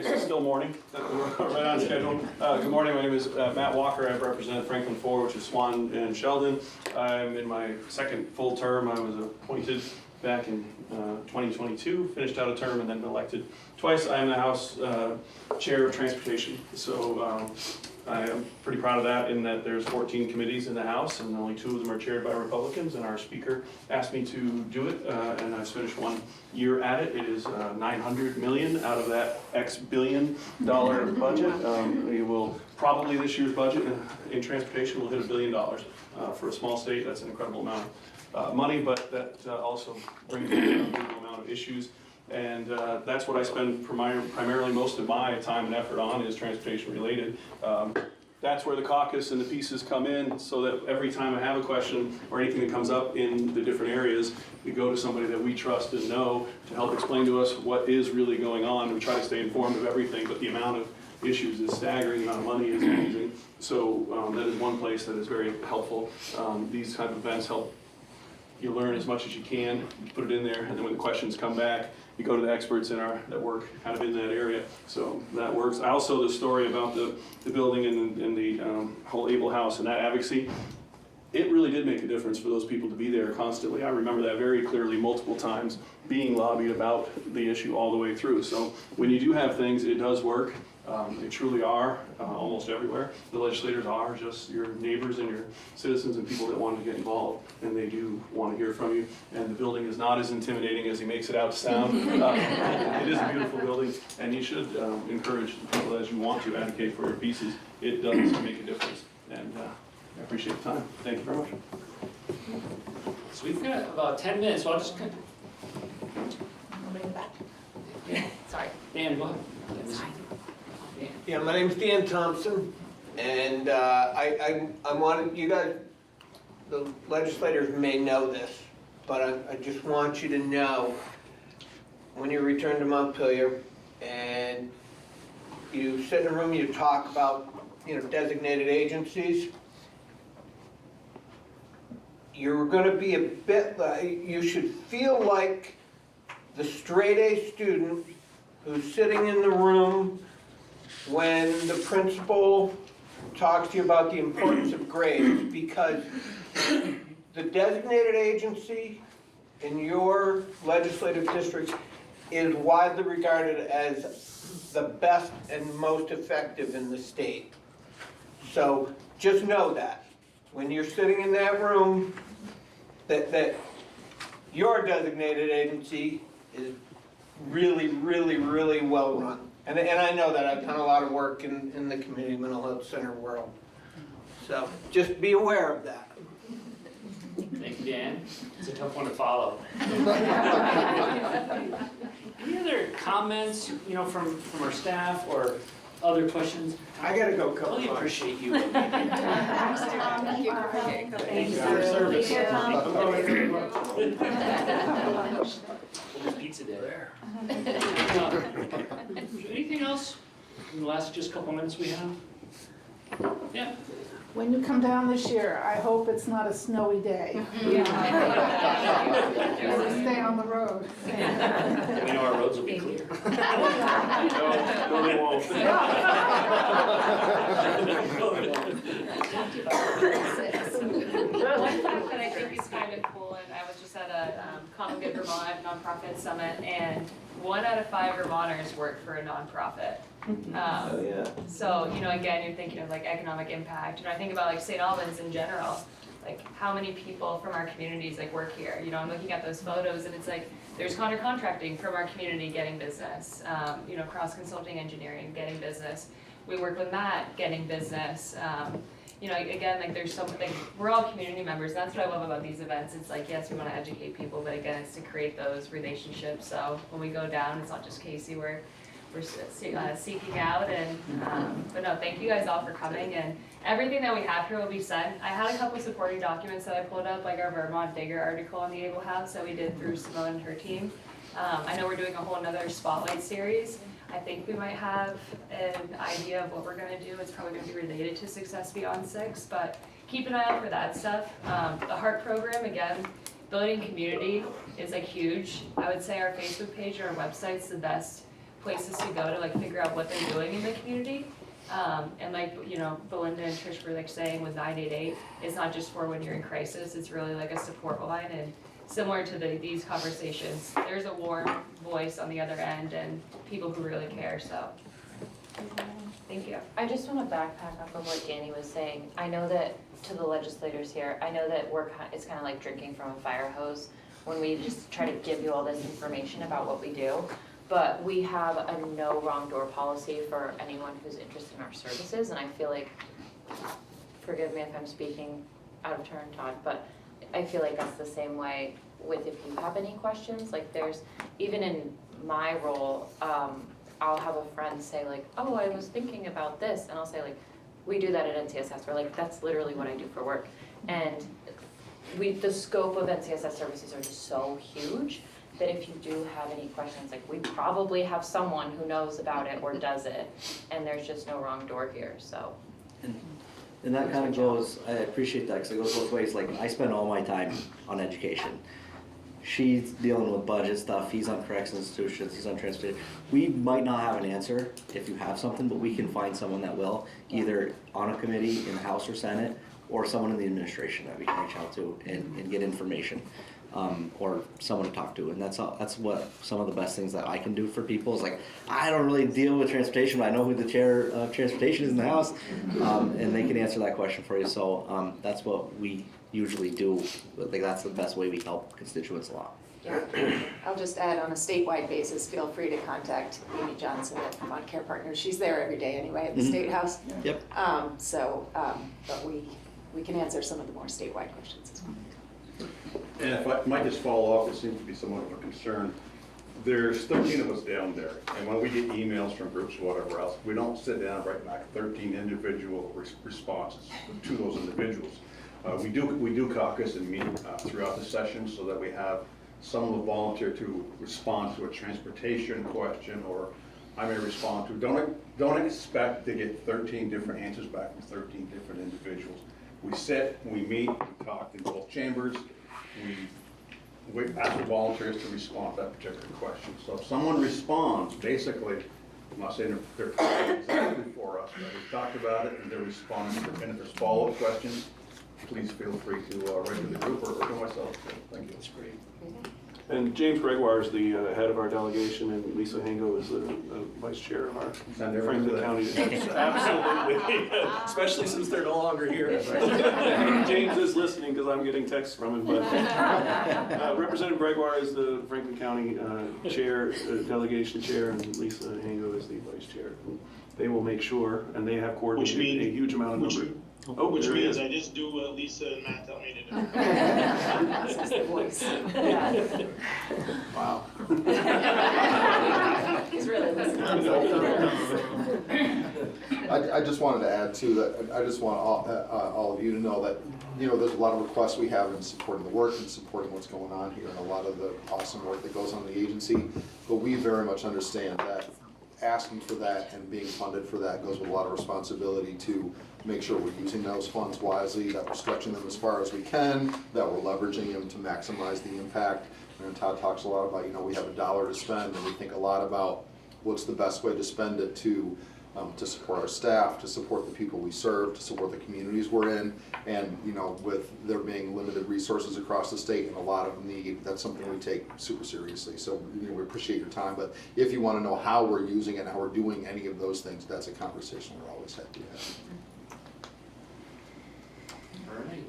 guess it's still morning, right on schedule. Good morning, my name is Matt Walker. I represent Franklin 4, which is Swan and Sheldon. I'm in my 2nd full term. I was appointed back in 2022, finished out a term and then been elected twice. I am the House Chair of Transportation, so I am pretty proud of that in that there's 14 committees in the House and only 2 of them are chaired by Republicans, and our Speaker asked me to do it, and I've finished 1 year at it. It is $900 million out of that X billion dollar budget. We will probably this year's budget in transportation will hit $1 billion. For a small state, that's an incredible amount of money, but that also brings an unbelievable amount of issues. And that's what I spend primarily most of my time and effort on, is transportation related. That's where the caucus and the pieces come in, so that every time I have a question or anything that comes up in the different areas, we go to somebody that we trust and know to help explain to us what is really going on. We try to stay informed of everything, but the amount of issues is staggering, the amount of money is amazing. So that is one place that is very helpful. These type of events help you learn as much as you can, you put it in there, and then when the questions come back, you go to the experts that work kind of in that area. So that works. Also, the story about the building and the whole Able House and that advocacy, it really did make a difference for those people to be there constantly. I remember that very clearly multiple times, being lobbied about the issue all the way through. So when you do have things, it does work. They truly are almost everywhere. The legislators are just your neighbors and your citizens and people that want to get involved, and they do want to hear from you. And the building is not as intimidating as he makes it out to sound. It is a beautiful building, and you should encourage the people as you want to advocate for your pieces. It does make a difference, and I appreciate the time. Thank you very much. So we've got about 10 minutes, so I'll just, Sorry. Dan, go ahead. Yeah, my name's Dan Thompson, and I wanted, you guys, the legislators may know this, but I just want you to know, when you return to Montpelier and you sit in a room, you talk about, designated agencies, you're gonna be a bit, you should feel like the straight A student who's sitting in the room when the principal talks to you about the importance of grades, because the designated agency in your legislative district is widely regarded as the best and most effective in the state. So just know that when you're sitting in that room, that your designated agency is really, really, really well run. And I know that. I've done a lot of work in the community mental health center world. So just be aware of that. Thank you, Dan. It's a tough one to follow. Any other comments, from our staff or other questions? I gotta go. Really appreciate you. Thank you for your service. There's pizza there. Anything else in the last just couple minutes we have? Yeah. When you come down this year, I hope it's not a snowy day. Stay on the road. We know our roads will be clear. No, they won't. One fact that I think is kind of cool, and I was just at a Common Good Vermont nonprofit summit, and 1 out of 5 Vermonters work for a nonprofit. So, again, you're thinking of like economic impact. I think about like St. Albans in general, like how many people from our communities like work here. I'm looking at those photos and it's like, there's contracting from our community getting business, cross consulting engineering getting business. We work with Matt getting business. Again, like there's something, we're all community members. And that's what I love about these events. It's like, yes, we want to educate people, but again, it's to create those relationships. So when we go down, it's not just Casey, we're seeking out, and but no, thank you guys all for coming, and everything that we have here will be sent. I had a couple supporting documents that I pulled up, like our Vermont Digger article on the Able House that we did through Simone and her team. I know we're doing a whole nother spotlight series. I think we might have an idea of what we're gonna do. It's probably gonna be related to Success Beyond 6, but keep an eye out for that stuff. The HEART program, again, building community is like huge. I would say our Facebook page or our website's the best places to go to like figure out what they're doing in the community. And like, Belinda and Trish were like saying with 988, it's not just for when you're in crisis, it's really like a support line, and similar to these conversations, there's a warm voice on the other end and people who really care, so. Thank you. I just want to backpack off of what Danny was saying. I know that to the legislators here, I know that it's kind of like drinking from a fire hose when we just try to give you all this information about what we do. But we have a no wrong door policy for anyone who's interested in our services, and I feel like, forgive me if I'm speaking out of turn, Todd, but I feel like that's the same way with if you have any questions. Like even in my role, I'll have a friend say like, oh, I was thinking about this, and I'll say like, we do that at NCSS. We're like, that's literally what I do for work. And the scope of NCSS services are just so huge that if you do have any questions, like we probably have someone who knows about it or does it, and there's just no wrong door here, so. And that kind of goes, I appreciate that, because it goes both ways. Like, I spend all my time on education. She's dealing with budget stuff, he's on corrections institutions, he's on transportation. We might not have an answer if you have something, but we can find someone that will, either on a committee in the House or Senate, or someone in the administration that we can reach out to and get information. or someone to talk to. And that's what some of the best things that I can do for people is like, I don't really deal with transportation, but I know who the chair of transportation is in the house, and they can answer that question for you. So that's what we usually do. I think that's the best way we help constituents a lot. Yeah, I'll just add, on a statewide basis, feel free to contact Amy Johnson at Vermont Care Partners. She's there every day anyway at the State House. Yep. But we can answer some of the more statewide questions as well. And if I might just follow up, it seems to be somewhat of a concern. There's 13 of us down there, and when we get emails from groups or whatever else, we don't sit down and write back 13 individual responses to those individuals. We do caucus and meet throughout the session so that we have someone will volunteer to respond to a transportation question, or I may respond to. Don't expect to get 13 different answers back from 13 different individuals. We sit, we meet, we talk in both chambers. We ask the volunteers to respond to that particular question. So if someone responds, basically, I'm not saying they're exactly for us, but we've talked about it and they're responding. And if there's follow-up questions, please feel free to write to the group or to myself. Thank you. That's great. And James Gregoire is the head of our delegation, and Lisa Hango is the vice chair of our Franklin County. Absolutely, especially since they're no longer here. James is listening because I'm getting texts from him. But Representative Gregoire is the Franklin County chair, delegation chair, and Lisa Hango is the vice chair. And they will make sure, and they have coordinated a huge amount of numbers. Which means I just do what Lisa and Matt tell me to do. This is the voice. Yeah. Wow. He's really listening. I just wanted to add too that I just want all of you to know that, you know, there's a lot of requests we have in supporting the work and supporting what's going on here and a lot of the awesome work that goes on in the agency. But we very much understand that asking for that and being funded for that goes with a lot of responsibility to make sure we're using those funds wisely, that we're stretching them as far as we can, that we're leveraging them to maximize the impact. And Todd talks a lot about, you know, we have $1 to spend, and we think a lot about what's the best way to spend it to support our staff, to support the people we serve, to support the communities we're in. And, you know, with there being limited resources across the state and a lot of need, that's something we take super seriously. So, you know, we appreciate your time, but if you want to know how we're using it and how we're doing any of those things, that's a conversation we're always happy to have. All right.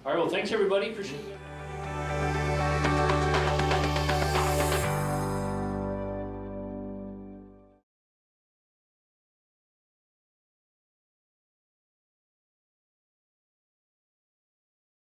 All right, well, thanks everybody, appreciate it.